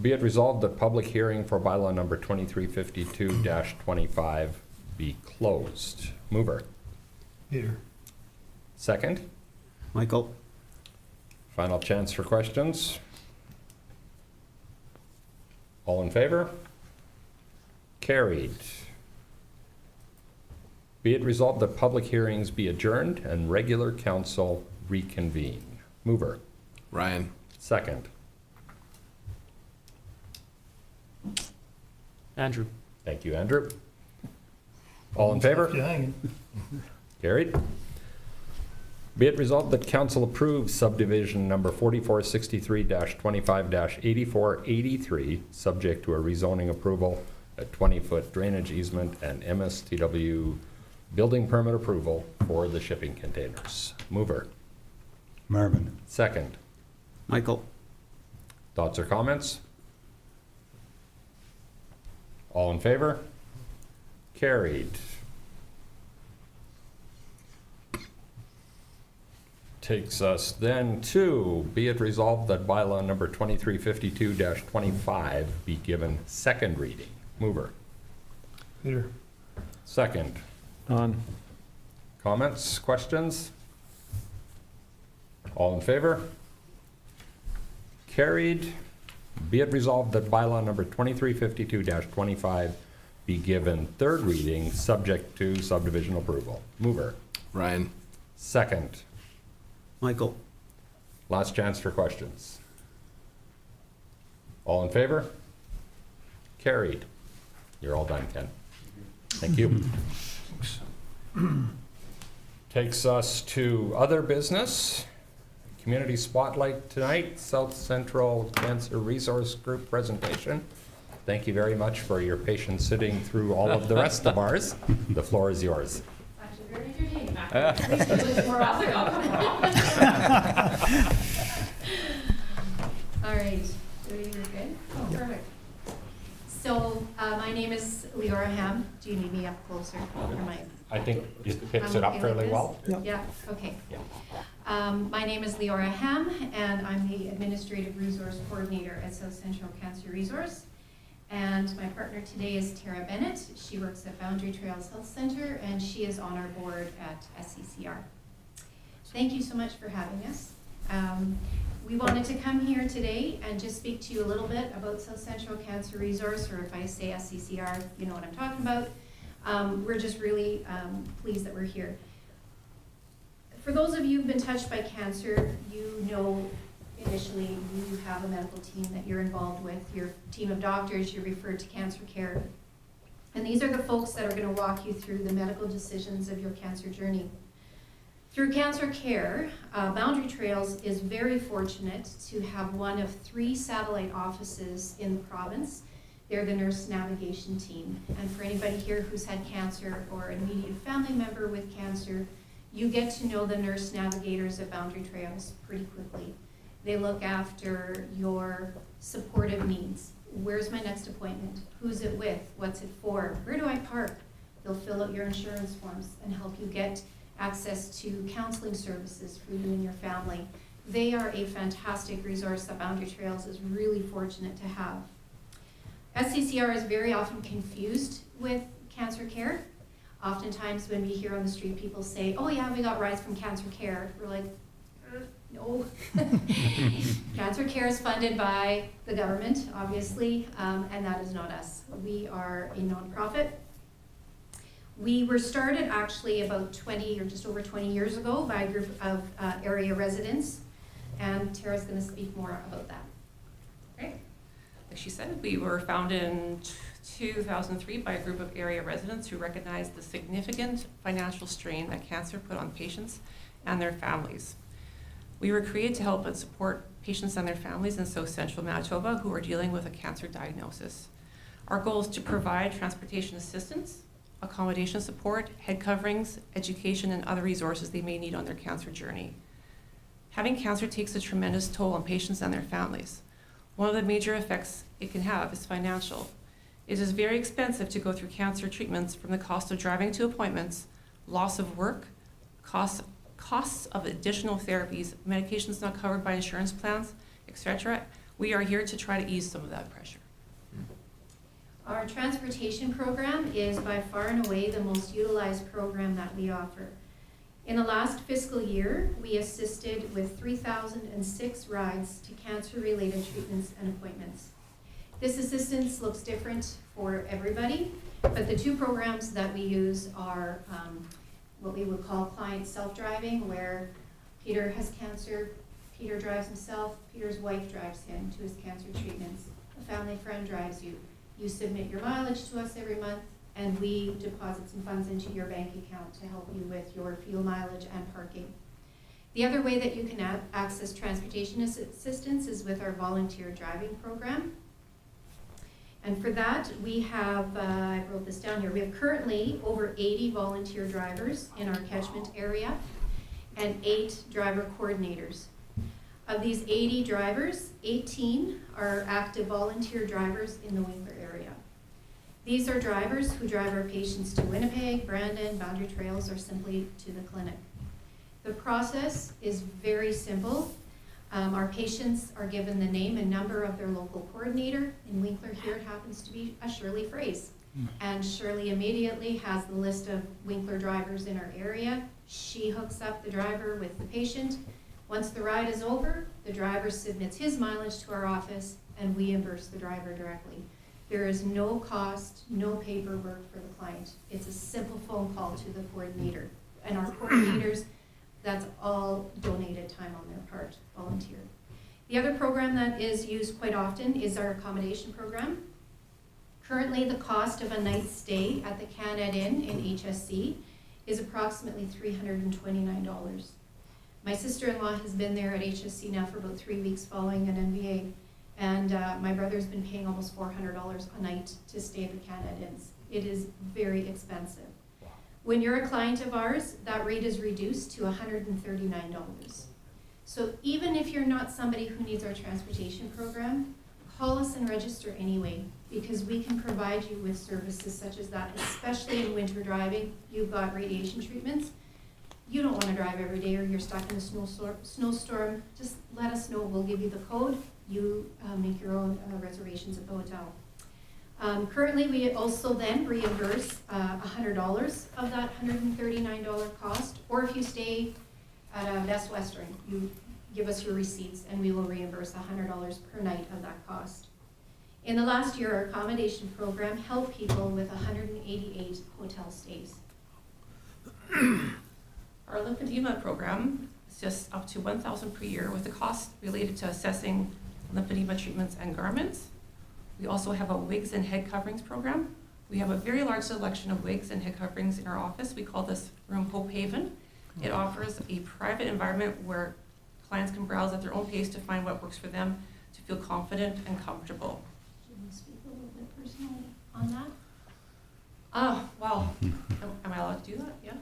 Be it resolved that public hearing for bylaw number 2352-25 be closed. Mover. Peter. Second. Michael? Final chance for questions. All in favor? Carried. Be it resolved that public hearings be adjourned and regular council reconvene. Mover. Ryan. Second. Andrew. Thank you, Andrew. All in favor? Left you hanging. Carried. Be it resolved that council approves subdivision number 4463-25-8483, subject to a rezoning approval, a 20-foot drainage easement, and MSTW building permit approval for the shipping containers. Mover. Marvin. Second. Michael? Thoughts or comments? All in favor? Carried. Takes us then to, be it resolved that bylaw number 2352-25 be given second reading. Mover. Peter. Second. Don. Comments, questions? All in favor? Carried. Be it resolved that bylaw number 2352-25 be given third reading, subject to subdivision approval. Mover. Ryan. Second. Michael? Last chance for questions. All in favor? Carried. You're all done, Ken. Thank you. Takes us to other business. Community spotlight tonight, South Central Cancer Resource Group presentation. Thank you very much for your patience sitting through all of the rest of ours. The floor is yours. Actually, very entertaining back there. At least it was more often. All right, so you're good? Oh, perfect. So, my name is Leora Ham. Do you need me up closer? Or am I think it picks I'm it up okay fairly like well. this? Yeah, okay. Yeah. My name is Leora Ham, and I'm the Administrative Resource Coordinator at South Central Cancer Resource. And my partner today is Tara Bennett. She works at Boundary Trails Health Center, and she is on our board at SCCR. Thank you so much for having us. We wanted to come here today and just speak to you a little bit about South Central Cancer Resource, or if I say SCCR, you know what I'm talking about. We're just really pleased that we're here. For those of you who've been touched by cancer, you know initially you have a medical team that you're involved with, your team of doctors, you're referred to cancer care. And these are the folks that are going to walk you through the medical decisions of your cancer journey. Through cancer care, Boundary Trails is very fortunate to have one of 3 satellite offices in the province. They're the nurse navigation team. And for anybody here who's had cancer or an immediate family member with cancer, you get to know the nurse navigators at Boundary Trails pretty quickly. They look after your supportive needs. Where's my next appointment? Who's it with? What's it for? Where do I park? They'll fill out your insurance forms and help you get access to counseling services for you and your family. They are a fantastic resource that Boundary Trails is really fortunate to have. SCCR is very often confused with cancer care. Oftentimes when we hear on the street people say, oh yeah, we got rides from cancer care. We're like, no. Cancer care is funded by the government, obviously, and that is not us. We are a nonprofit. We were started actually about 20 or just over 20 years ago by a group of area residents, and Tara's going to speak more about that. Right. Like she said, we were founded in 2003 by a group of area residents who recognized the significant financial strain that cancer put on patients and their families. We were created to help and support patients and their families in South Central Manitoba who are dealing with a cancer diagnosis. Our goal is to provide transportation assistance, accommodation support, head coverings, education, and other resources they may need on their cancer journey. Having cancer takes a tremendous toll on patients and their families. One of the major effects it can have is financial. It is very expensive to go through cancer treatments, from the cost of driving to appointments, loss of work, costs of additional therapies, medications not covered by insurance plans, etc. We are here to try to ease some of that pressure. Our transportation program is by far and away the most utilized program that we offer. In the last fiscal year, we assisted with 3,006 rides to cancer-related treatments and appointments. This assistance looks different for everybody, but the two programs that we use are what we would call client self-driving, where Peter has cancer, Peter drives himself, Peter's wife drives him to his cancer treatments. A family friend drives you. You submit your mileage to us every month, and we deposit some funds into your bank account to help you with your fuel mileage and parking. The other way that you can access transportation assistance is with our volunteer driving program. And for that, we have, I wrote this down here, we have currently over 80 volunteer drivers in our catchment area and 8 driver coordinators. Of these 80 drivers, 18 are active volunteer drivers in the Winkler area. These are drivers who drive our patients to Winnipeg, Brandon, Boundary Trails, or simply to the clinic. The process is very simple. Our patients are given the name and number of their local coordinator. In Winkler here, it happens to be a Shirley Fraze. And Shirley immediately has the list of Winkler drivers in our area. She hooks up the driver with the patient. Once the ride is over, the driver submits his mileage to our office, and we reimburse the driver directly. There is no cost, no paperwork for the client. It's a simple phone call to the coordinator. And our coordinators, that's all donated time on their part, volunteer. The other program that is used quite often is our accommodation program. Currently, the cost of a night's stay at the Canad Inn in HSC is approximately $329. My sister-in-law has been there at HSC now for about 3 weeks following an MBA, and my brother's been paying almost $400 a night to stay at the Canad Inns. It is very expensive. When you're a client of ours, that rate is reduced to $139. So even if you're not somebody who needs our transportation program, call us and register anyway, because we can provide you with services such as that, especially in winter driving. You've got radiation treatments. You don't want to drive every day, or you're stuck in a snowstorm. Just let us know. We'll give you the code. You make your own reservations at the hotel. Currently, we also then reimburse $100 of that $139 cost, or if you stay at a Best Western, you give us your receipts and we will reimburse $100 per night of that cost. In the last year, our accommodation program helped people with 188 hotel stays. Our lymphedema program is just up to $1,000 per year with the cost related to assessing lymphedema treatments and garments. We also have a wigs and head coverings program. We have a very large selection of wigs and head coverings in our office. We call this room Hope Haven. It offers a private environment where clients can browse at their own pace to find what works for them to feel confident and comfortable. Do you want to speak a little bit personally on that? Wow. Am I allowed to do that? Yeah?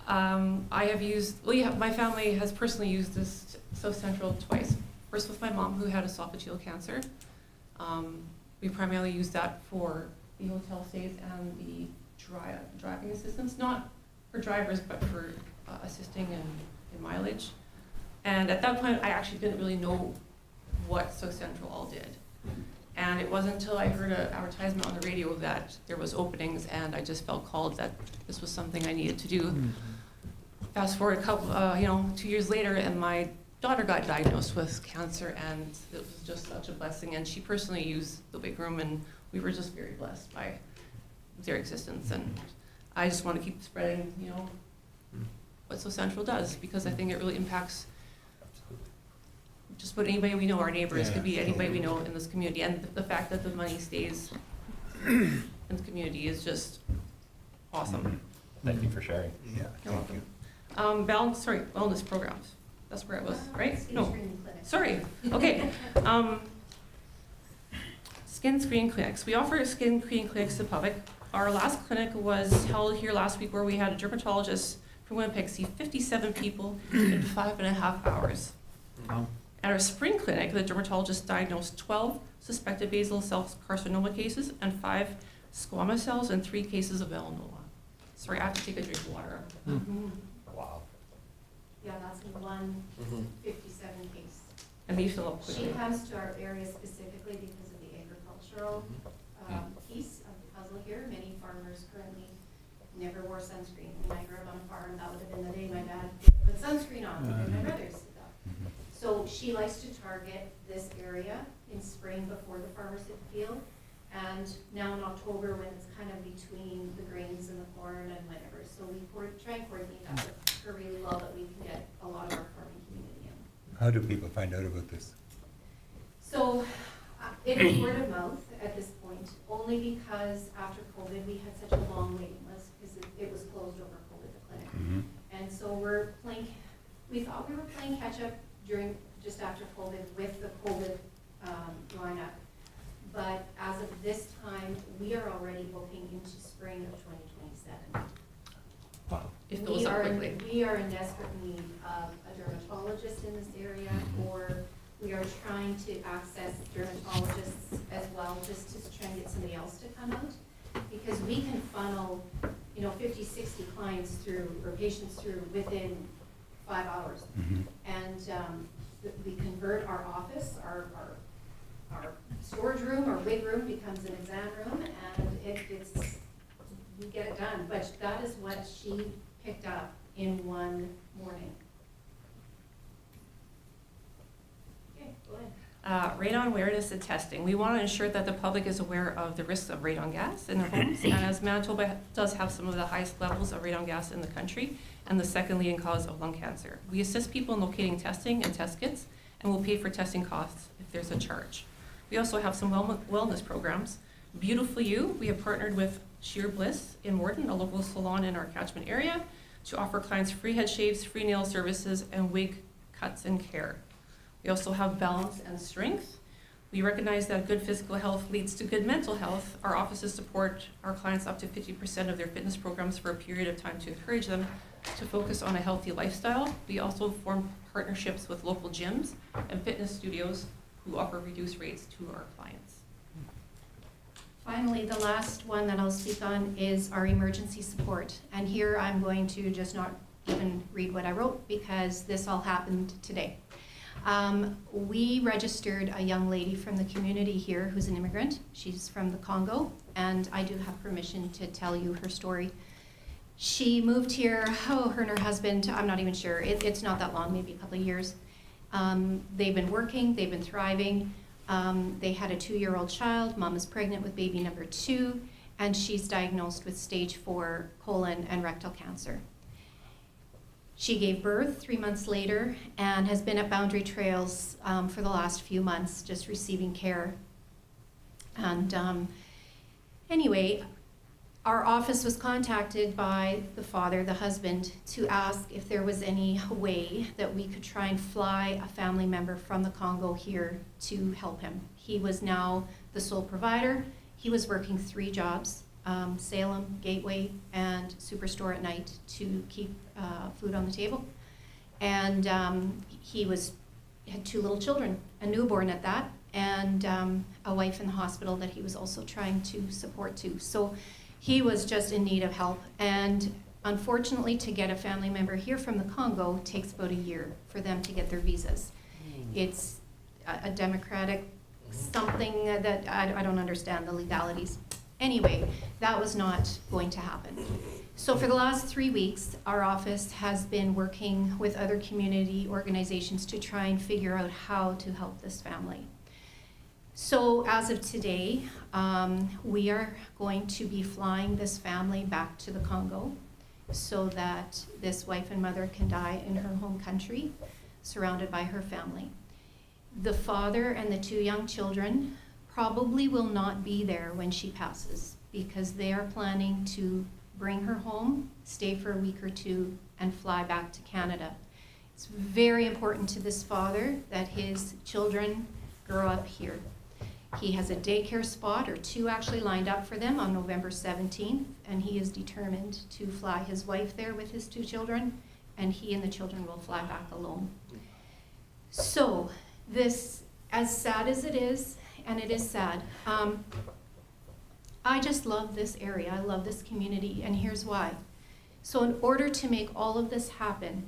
I have used, my family has personally used this South Central twice. First with my mom, who had esophageal cancer. We primarily used that for the hotel stays and the driving assistance, not for drivers, but for assisting in mileage. And at that point, I actually didn't really know what South Central all did. And it wasn't until I heard an advertisement on the radio that there was openings, and I just felt called that this was something I needed to do. Fast forward a couple, 2 years later, and my daughter got diagnosed with cancer, and it was just such a blessing. And she personally used the big room, and we were just very blessed by their existence. And I just want to keep spreading, what So Central does, because I think it really impacts just about anybody we know. Our neighbors could be anybody we know in this community, and the fact that the money stays in the community is just awesome. Thank you for sharing. Yeah. You're welcome. Wellness programs. That's where it was, right? Skin No, screening clinic. sorry. Okay. Skin screening clinics. We offer skin screening clinics to the public. Our last clinic was held here last week, where we had a dermatologist from Winnipeg see 57 people in 5.5 hours. Wow. At our spring clinic, the dermatologist diagnosed 12 suspected basal cell carcinoma cases and 5 squamous cells and 3 cases of melanoma. Sorry, I have to take a drink of water. Wow. Yeah, that's one 57 case. And these fill up quickly. She comes to our area specifically because of the agricultural piece of the puzzle here. Many farmers currently never wore sunscreen. When I grew up on a farm, that would have been the day my dad put sunscreen on, and my brothers did that. So So she likes to target this area in spring before the farmers hit the field. And now in October, when it's kind of between the grains and the corn and whatever. So we try and coordinate that with her really well, that we can get a lot of our farming community in. How do people find out about this? So it is word of mouth at this point, only because after COVID, we had such a long waiting list because it was closed over COVID, the clinic. Mhm. And so we thought we were playing catch up just after COVID with the COVID lineup. But as of this time, we are already booking into spring of 2027. It fills up quickly. We are in desperate need of a dermatologist in this area, or we are trying to access dermatologists as well, just to try and get somebody else to come out. Because we can funnel, 50, 60 clients through, or patients through within 5 hours. Mhm. And we convert our office, our storage room, our wig room becomes an exam room, and we get it done. But that is what she picked up in one morning. Okay, go ahead. Radon awareness and testing. We want to ensure that the public is aware of the risks of radon gas in their homes. And as Manitoba does have some of the highest levels of radon gas in the country, and the second leading cause of lung cancer. We assist people in locating testing and test kits, and we'll pay for testing costs if there's a charge. We also have some wellness programs. Beautiful You, we have partnered with Sheer Bliss in Morton, a local salon in our catchment area, to offer clients free head shaves, free nail services, and wig cuts and care. We also have Balance and Strength. We recognize that good physical health leads to good mental health. Our offices support our clients up to 50% of their fitness programs for a period of time to encourage them to focus on a healthy lifestyle. We also form partnerships with local gyms and fitness studios who offer reduced rates to our clients. Finally, the last one that I'll speak on is our emergency support. And here I'm going to just not even read what I wrote, because this all happened today. We registered a young lady from the community here who's an immigrant. She's from the Congo, and I do have permission to tell you her story. She moved here, her and her husband, I'm not even sure, it's not that long, maybe a couple of years. They've been working, they've been thriving. They had a 2-year-old child. Mom is pregnant with baby number 2, and she's diagnosed with stage 4 colon and rectal cancer. She gave birth 3 months later and has been at Boundary Trails for the last few months, just receiving care. And anyway, our office was contacted by the father, the husband, to ask if there was any way that we could try and fly a family member from the Congo here to help him. He was now the sole provider. He was working 3 jobs, Salem, Gateway, and Superstore at night to keep food on the table. And he had 2 little children, a newborn at that, and a wife in the hospital that he was also trying to support too. So he was just in need of help, and unfortunately, to get a family member here from the Congo takes about a year for them to get their visas. It's a democratic something that I don't understand the legalities. Anyway, that was not going to happen. So for the last 3 weeks, our office has been working with other community organizations to try and figure out how to help this family. So as of today, we are going to be flying this family back to the Congo so that this wife and mother can die in her home country, surrounded by her family. The father and the 2 young children probably will not be there when she passes, because they are planning to bring her home, stay for a week or 2, and fly back to Canada. It's very important to this father that his children grow up here. He has a daycare spot, or 2 actually, lined up for them on November 17th, and he is determined to fly his wife there with his 2 children, and he and the children will fly back alone. So this, as sad as it is, and it is sad, I just love this area. I love this community, and here's why. So in order to make all of this happen,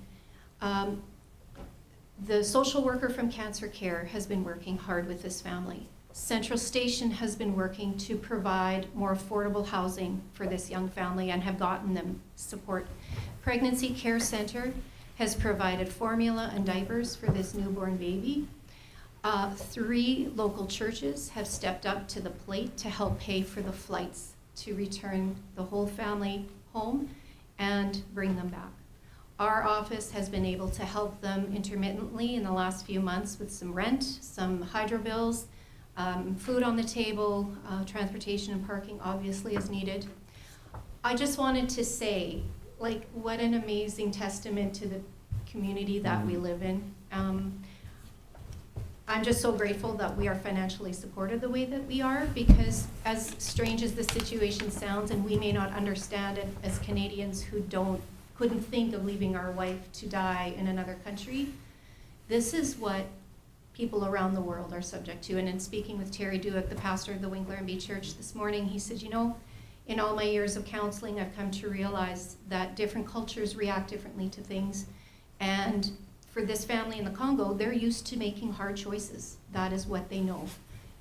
the social worker from Cancer Care has been working hard with this family. Central Station has been working to provide more affordable housing for this young family and have gotten them support. Pregnancy Care Center has provided formula and diapers for this newborn baby. 3 local churches have stepped up to the plate to help pay for the flights to return the whole family home and bring them back. Our office has been able to help them intermittently in the last few months with some rent, some hydro bills, food on the table, transportation and parking obviously is needed. I just wanted to say, like, what an amazing testament to the community that we live in. I'm just so grateful that we are financially supported the way that we are, because as strange as the situation sounds, and we may not understand it as Canadians who couldn't think of leaving our wife to die in another country, this is what people around the world are subject to. And in speaking with Terry Dewick, the pastor of the Winkler and B Church this morning, he said, you know, in all my years of counseling, I've come to realize that different cultures react differently to things. And for this family in the Congo, they're used to making hard choices. That is what they know.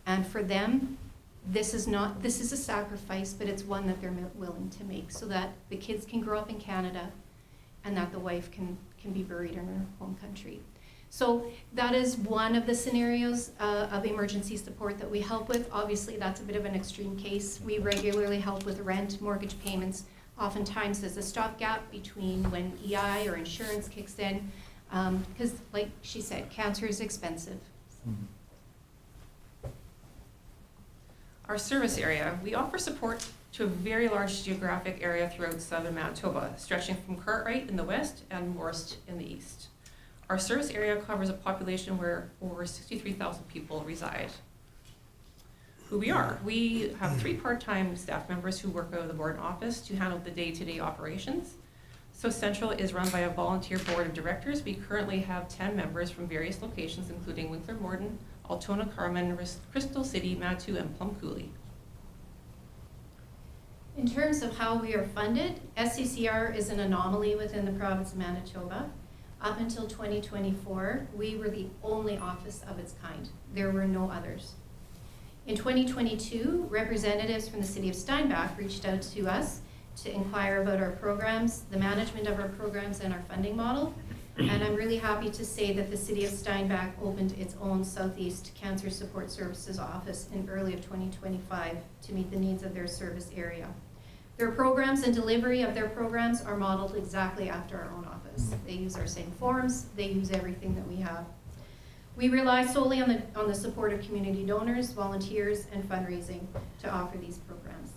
And for them, this is a sacrifice, but it's one that they're willing to make so that the kids can grow up in Canada and that the wife can be buried in her home country. So that is one of the scenarios of emergency support that we help with. Obviously, that's a bit of an extreme case. We regularly help with rent, mortgage payments. Oftentimes, there's a stopgap between when EI or insurance kicks in, because, like she said, cancer is expensive. Our service area, we offer support to a very large geographic area throughout southern Manitoba, stretching from Cartwright in the west and Morris in the east. Our service area covers a population where over 63,000 people reside. Who we are, we have 3 part-time staff members who work out of the Borden office to handle the day-to-day operations. So Central is run by a volunteer board of directors. We currently have 10 members from various locations, including Winkler, Morden, Altona, Carmen, Crystal City, Manitou, and Plum Coulee. In terms of how we are funded, SCCR is an anomaly within the province of Manitoba. Up until 2024, we were the only office of its kind. There were no others. In 2022, representatives from the city of Steinbach reached out to us to inquire about our programs, the management of our programs, and our funding model. And I'm really happy to say that the city of Steinbach opened its own Southeast Cancer Support Services office in early of 2025 to meet the needs of their service area. Their programs and delivery of their programs are modeled exactly after our own office. They use our same forms, they use everything that we have. We rely solely on the support of community donors, volunteers, and fundraising to offer these programs.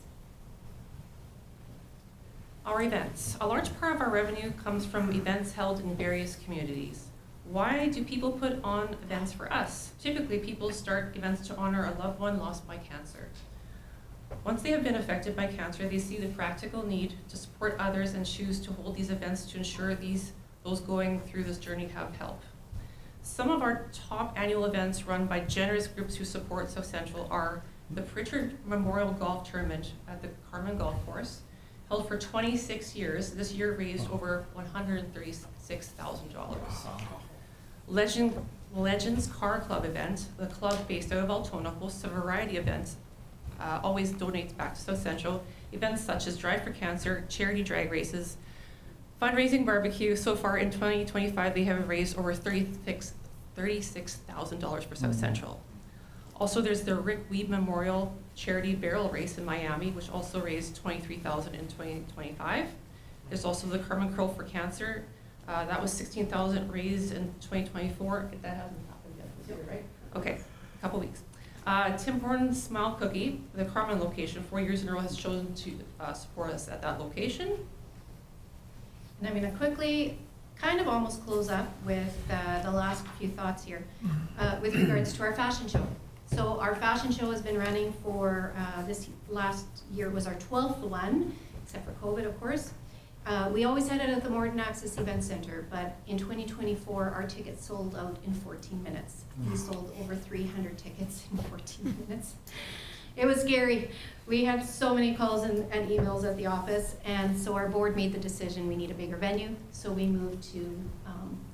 Our events. A large part of our revenue comes from events held in various communities. Why do people put on events for us? Typically, people start events to honor a loved one lost by cancer. Once they have been affected by cancer, they see the practical need to support others and choose to hold these events to ensure those going through this journey have help. Some of our top annual events run by generous groups who support South Central are the Pritchard Memorial Golf Tournament at the Carmen Golf Course, held for 26 years. This year raised over $136,000. Legends Car Club event, the club based out of Altona, hosts a variety of events, always donates back to South Central. Events such as Drive for Cancer, charity drag races, fundraising barbecue. So far in 2025, they have raised over $36,000 for South Central. Also, there's the Rick Weed Memorial Charity Barrel Race in Miami, which also raised $23,000 in 2025. There's also the Carmen Curl for Cancer. That was $16,000 raised in 2024. That hasn't happened yet this year, right? Okay, a couple weeks. Tim Horton's Smile Cookie, the Carmen location, 4 years in a row has chosen to support us at that location. And I'm going to quickly kind of almost close up with the last few thoughts here with regards to our fashion show. So our fashion show has been running for, this last year was our 12th one, except for COVID, of course. We always had it at the Morden Access Event Center, but in 2024, our tickets sold out in 14 minutes. We sold over 300 tickets in 14 minutes. It was scary. We had so many calls and emails at the office, and so our board made the decision we need a bigger venue, so we moved to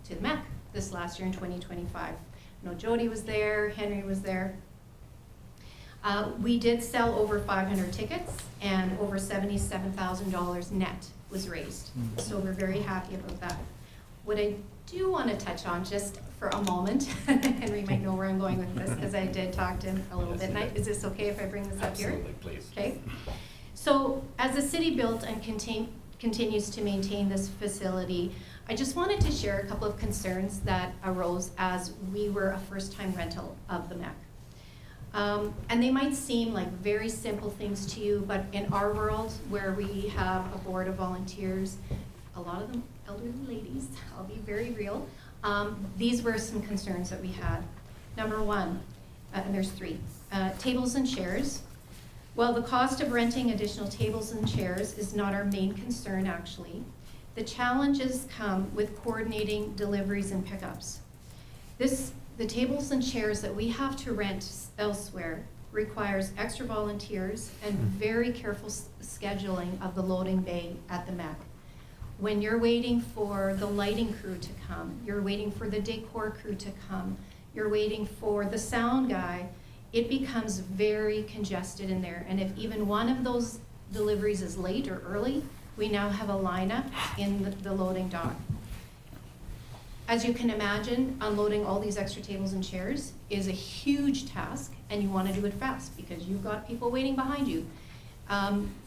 the MEC this last year in 2025. I know Jody was there, Henry was there. We did sell over 500 tickets, and over $77,000 net was raised. So we're very happy about that. What I do want to touch on just for a moment, Henry might know where I'm going with this, because I did talk to him a little bit. And is this okay if I bring this up here? Absolutely, please. Okay. So as the city built and continues to maintain this facility, I just wanted to share a couple of concerns that arose as we were a first-time rental of the MEC. And they might seem like very simple things to you, but in our world, where we have a board of volunteers, a lot of them elderly ladies, I'll be very real, these were some concerns that we had. Number one, and there's three, tables and chairs. Well, the cost of renting additional tables and chairs is not our main concern, actually. The challenges come with coordinating deliveries and pickups. The tables and chairs that we have to rent elsewhere requires extra volunteers and very careful scheduling of the loading bay at the MEC. When you're waiting for the lighting crew to come, you're waiting for the decor crew to come, you're waiting for the sound guy, it becomes very congested in there. And if even one of those deliveries is late or early, we now have a lineup in the loading dock. As you can imagine, unloading all these extra tables and chairs is a huge task, and you want to do it fast because you've got people waiting behind you.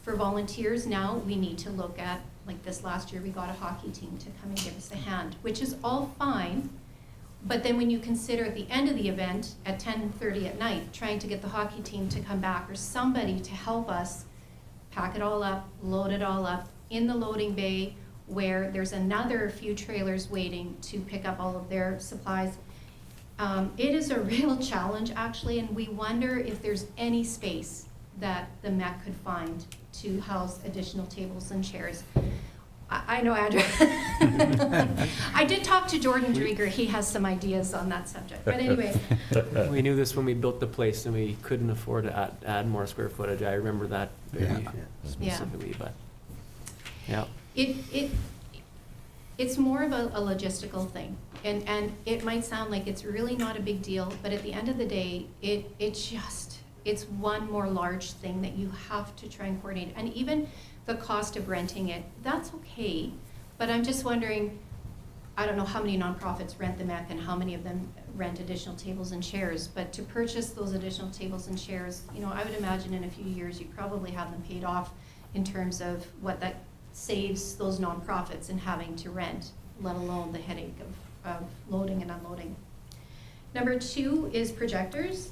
For volunteers now, we need to look at, like this last year, we got a hockey team to come and give us a hand, which is all fine. But then when you consider at the end of the event at 10:30 at night, trying to get the hockey team to come back or somebody to help us pack it all up, load it all up in the loading bay where there's another few trailers waiting to pick up all of their supplies. It is a real challenge, actually, and we wonder if there's any space that the MEC could find to house additional tables and chairs. I know, Andrew. I did talk to Jordan Drieger. He has some ideas on that subject. But anyway. We knew this when we built the place and we couldn't afford to add more square footage. I remember that very specifically, but yeah. It's more of a logistical thing. And it might sound like it's really not a big deal, but at the end of the day, it's one more large thing that you have to try and coordinate. And even the cost of renting it, that's okay, but I'm just wondering, I don't know how many nonprofits rent the MEC and how many of them rent additional tables and chairs, but to purchase those additional tables and chairs, you know, I would imagine in a few years you probably have them paid off in terms of what that saves those nonprofits in having to rent, let alone the headache of loading and unloading. Number two is projectors.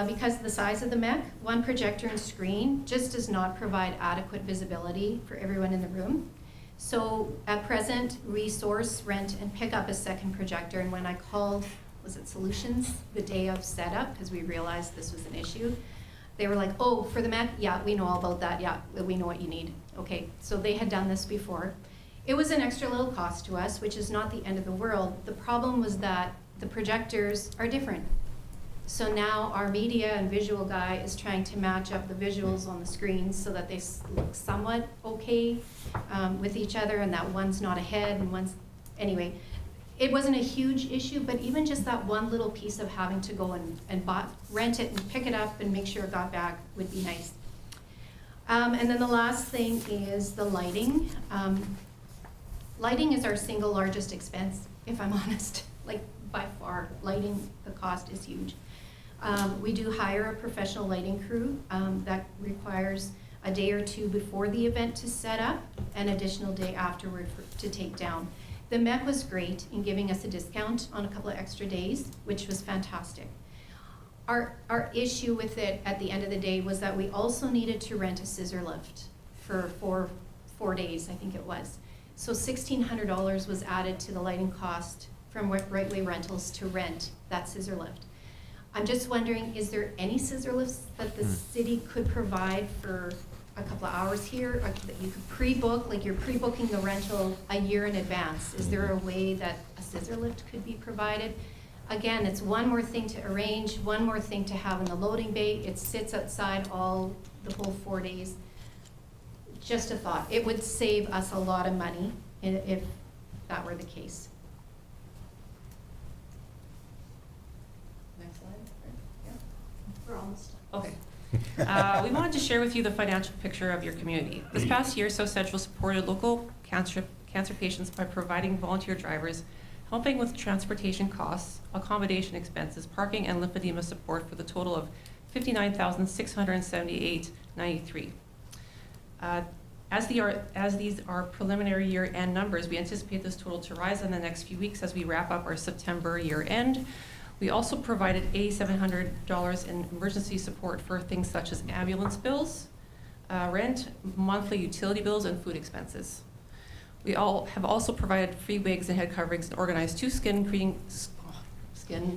Because of the size of the MEC, one projector and screen just does not provide adequate visibility for everyone in the room. So at present, we source, rent, and pick up a second projector. And when I called, was it Solutions, the day of setup, because we realized this was an issue, they were like, oh, for the MEC? Yeah, we know all about that. Yeah, we know what you need. Okay, so they had done this before. It was an extra little cost to us, which is not the end of the world. The problem was that the projectors are different. So now our media and visual guy is trying to match up the visuals on the screens so that they look somewhat okay with each other, and that one's not ahead and one's, anyway. It wasn't a huge issue, but even just that one little piece of having to go and rent it and pick it up and make sure it got back would be nice. And then the last thing is the lighting. Lighting is our single largest expense, if I'm honest. Like, by far, lighting, the cost is huge. We do hire a professional lighting crew that requires a day or two before the event to set up, an additional day afterward to take down. The MEC was great in giving us a discount on a couple of extra days, which was fantastic. Our issue with it at the end of the day was that we also needed to rent a scissor lift for four days, I think it was. So $1,600 was added to the lighting cost from Right Way Rentals to rent that scissor lift. I'm just wondering, is there any scissor lifts that the city could provide for a couple of hours here, or that you could pre-book, like you're pre-booking the rental a year in advance? Is there a way that a scissor lift could be provided? Again, it's one more thing to arrange, one more thing to have in the loading bay. It sits outside the whole 4 days. Just a thought. It would save us a lot of money if that were the case. Next slide. Yeah. We're almost done. Okay. We wanted to share with you the financial picture of your community. This past year, South Central supported local cancer patients by providing volunteer drivers, helping with transportation costs, accommodation expenses, parking, and lymphedema support for the total of $59,678.93. As these are preliminary year-end numbers, we anticipate this total to rise in the next few weeks as we wrap up our September year-end. We also provided $8,700 in emergency support for things such as ambulance bills, rent, monthly utility bills, and food expenses. We have also provided free wigs and head coverings and organized 2 skin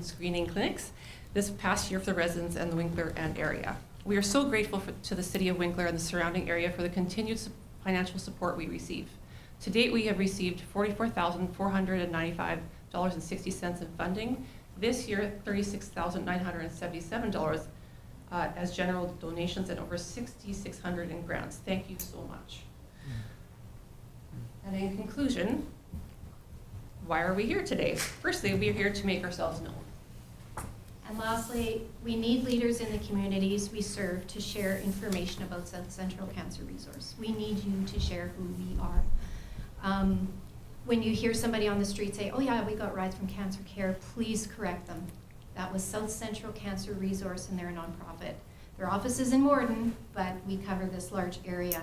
screening clinics this past year for the residents and the Winkler and area. We are so grateful to the City of Winkler and the surrounding area for the continued financial support we receive. To date, we have received $44,495.60 in funding. This year, $36,977 as general donations and over $6,600 in grants. Thank you so much. And in conclusion, why are we here today? Firstly, we are here to make ourselves known. And lastly, we need leaders in the communities we serve to share information about South Central Cancer Resource. We need you to share who we are. When you hear somebody on the street say, oh yeah, we got rides from Cancer Care, please correct them. That was South Central Cancer Resource, and they're a nonprofit. Their office is in Morden, but we cover this large area.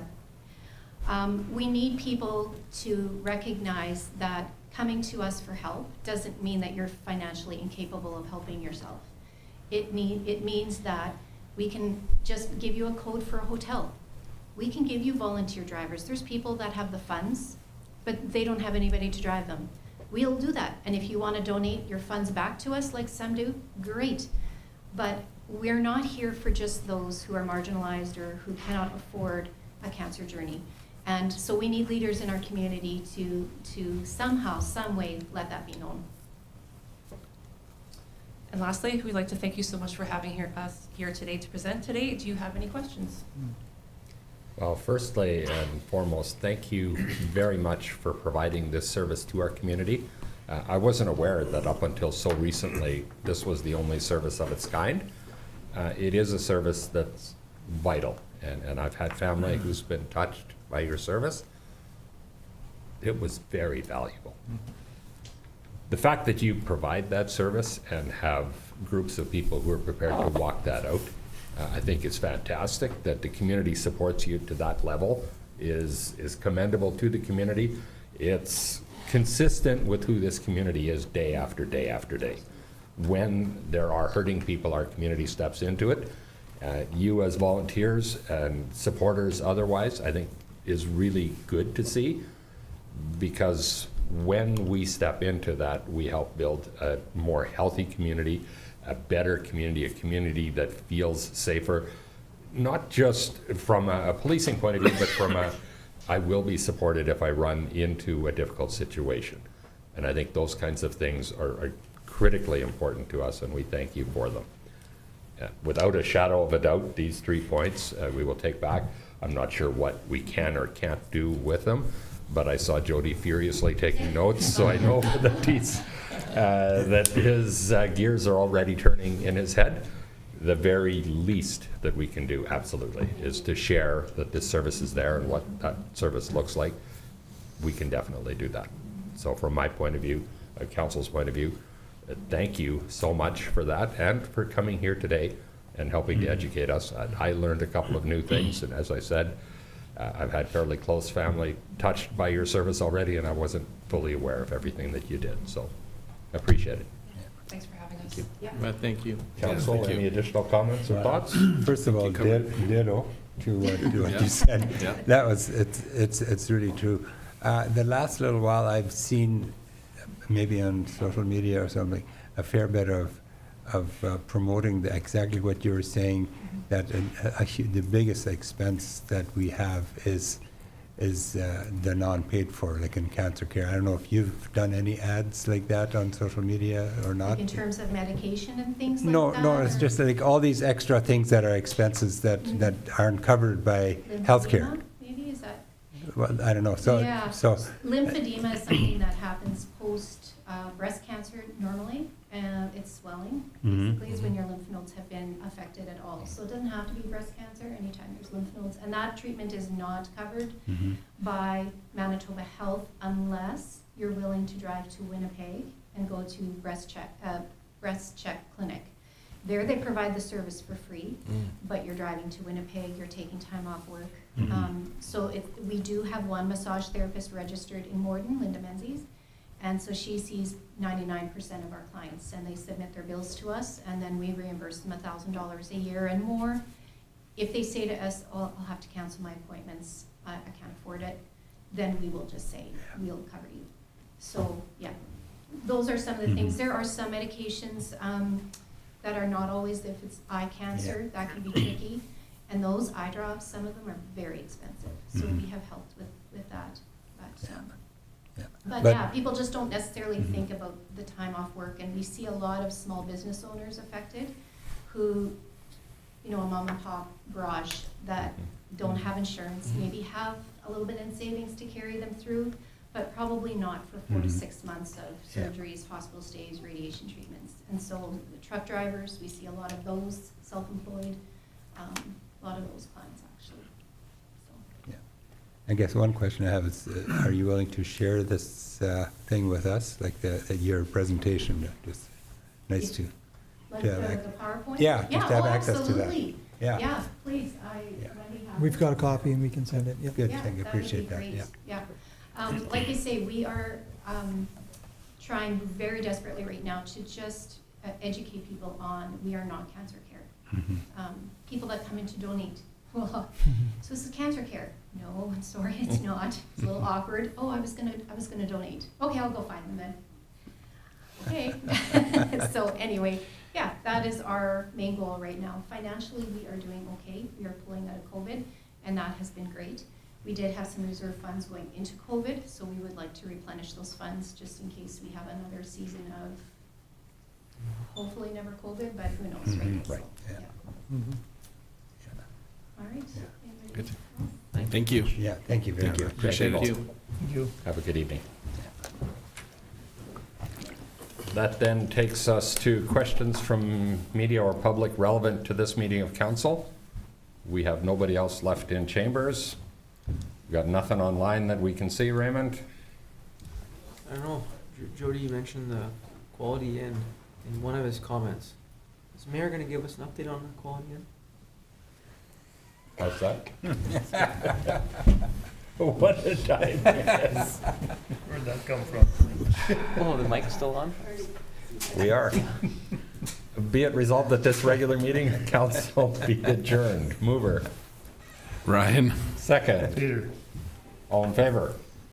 We need people to recognize that coming to us for help doesn't mean that you're financially incapable of helping yourself. It means that we can just give you a code for a hotel. We can give you volunteer drivers. There's people that have the funds, but they don't have anybody to drive them. We'll do that. And if you want to donate your funds back to us like some do, great. But we're not here for just those who are marginalized or who cannot afford a cancer journey. And so we need leaders in our community to somehow, some way, let that be known. And lastly, we'd like to thank you so much for having us here today to present today. Do you have any questions? Well, firstly and foremost, thank you very much for providing this service to our community. I wasn't aware that up until so recently, this was the only service of its kind. It is a service that's vital, and I've had family who's been touched by your service. It was very valuable. The fact that you provide that service and have groups of people who are prepared to walk that out, I think is fantastic. That the community supports you to that level is commendable to the community. It's consistent with who this community is day after day after day. When there are hurting people, our community steps into it. You as volunteers and supporters otherwise, I think is really good to see, because when we step into that, we help build a more healthy community, a better community, a community that feels safer, not just from a policing point of view, but from I will be supported if I run into a difficult situation. And I think those kinds of things are critically important to us, and we thank you for them. Without a shadow of a doubt, these 3 points we will take back. I'm not sure what we can or can't do with them, but I saw Jody furiously taking notes, so I know that his gears are already turning in his head. The very least that we can do, absolutely, is to share that this service is there and what that service looks like. We can definitely do that. So from my point of view, council's point of view, thank you so much for that and for coming here today and helping to educate us. I learned a couple of new things, and as I said, I've had fairly close family touched by your service already, and I wasn't fully aware of everything that you did, so I appreciate it. Thanks for having us. Thank you. Council, thank you. any additional comments or thoughts? First of all, ditto to what you said. Yeah. That was, it's really true. The last little while I've seen, maybe on social media or something, a fair bit of promoting exactly what you were saying, that the biggest expense that we have is the non-paid for, like in cancer care. I don't know if you've done any ads like that on social media or not. Like in terms of medication and things like that? No, it's or just like all these extra things that are expenses that aren't covered by healthcare. lymphedema, maybe, is that? Well, I don't know. Yeah. Lymphedema is something that happens post breast cancer normally, and it's swelling. Mhm. Basically, is when your lymph nodes nodes have been affected at all. So it doesn't have to be breast cancer anytime there's lymph nodes. And that treatment is not covered by Manitoba Health unless you're willing to drive to Winnipeg and go to Breast Check Clinic. There they provide the service for free, but you're driving to Winnipeg, you're taking time off work. So we do have one massage therapist registered in Morden, Linda Menzies, and so she sees 99% of our clients, and they submit their bills to us, and then we reimburse them $1,000 a year and more. If they say to us, oh, I'll have to cancel my appointments, I can't afford it, then we will just say, we'll cover you. So, yeah, those are some of the things. There are some medications that are not always, if it's eye cancer, that can be tricky. And those eye drops, some of them are very expensive. So we have helped with that. But yeah, people just don't necessarily think about the time off work. And we see a lot of small business owners affected who, you know, a mom and pop garage that don't have insurance, maybe have a little bit in savings to carry them through, but probably not for 4 to 6 months of surgeries, hospital stays, radiation treatments. And so the truck drivers, we see a lot of those, self-employed, a lot of those clients actually. So. I guess one question I have is, are you willing to share this thing with us, like your presentation? Just nice to Like have the PowerPoint? Yeah, just to have access to that. Absolutely. Yeah, Please, We've got a copy and we can send it, yep. good, Yeah, I appreciate that, would be yeah. great. Yeah. Like I say, we are trying very desperately right now to just educate people on, we are not cancer care. People that come in to donate, well, so this is cancer care. No, I'm sorry, it's not. It's a little awkward. Oh, I was gonna donate. Okay, I'll go find them then. Okay. So anyway, yeah, that is our main goal right now. Financially, we are doing okay. We are pulling out of COVID, and that has been great. We did have some reserve funds going into COVID, so we would like to replenish those funds just in case we have another season of hopefully never COVID, but who knows, right? Right, So, yeah. All right. Good. Anybody else? Thank you. Yeah, thank you very much. Appreciate it. Thank you. Have a good evening. That then takes us to questions from media or public relevant to this meeting of council. We have nobody else left in chambers. We got nothing online that we can see, Raymond? I don't know, Jody mentioned the quality in one of his comments. Is the mayor gonna give us an update on the quality in? How's that? What a time, yes. Where'd that come from? Oh, the mic's still on? We are. Be it resolved that this regular meeting of council be adjourned. Mover. Ryan. Second. Peter. All in favor?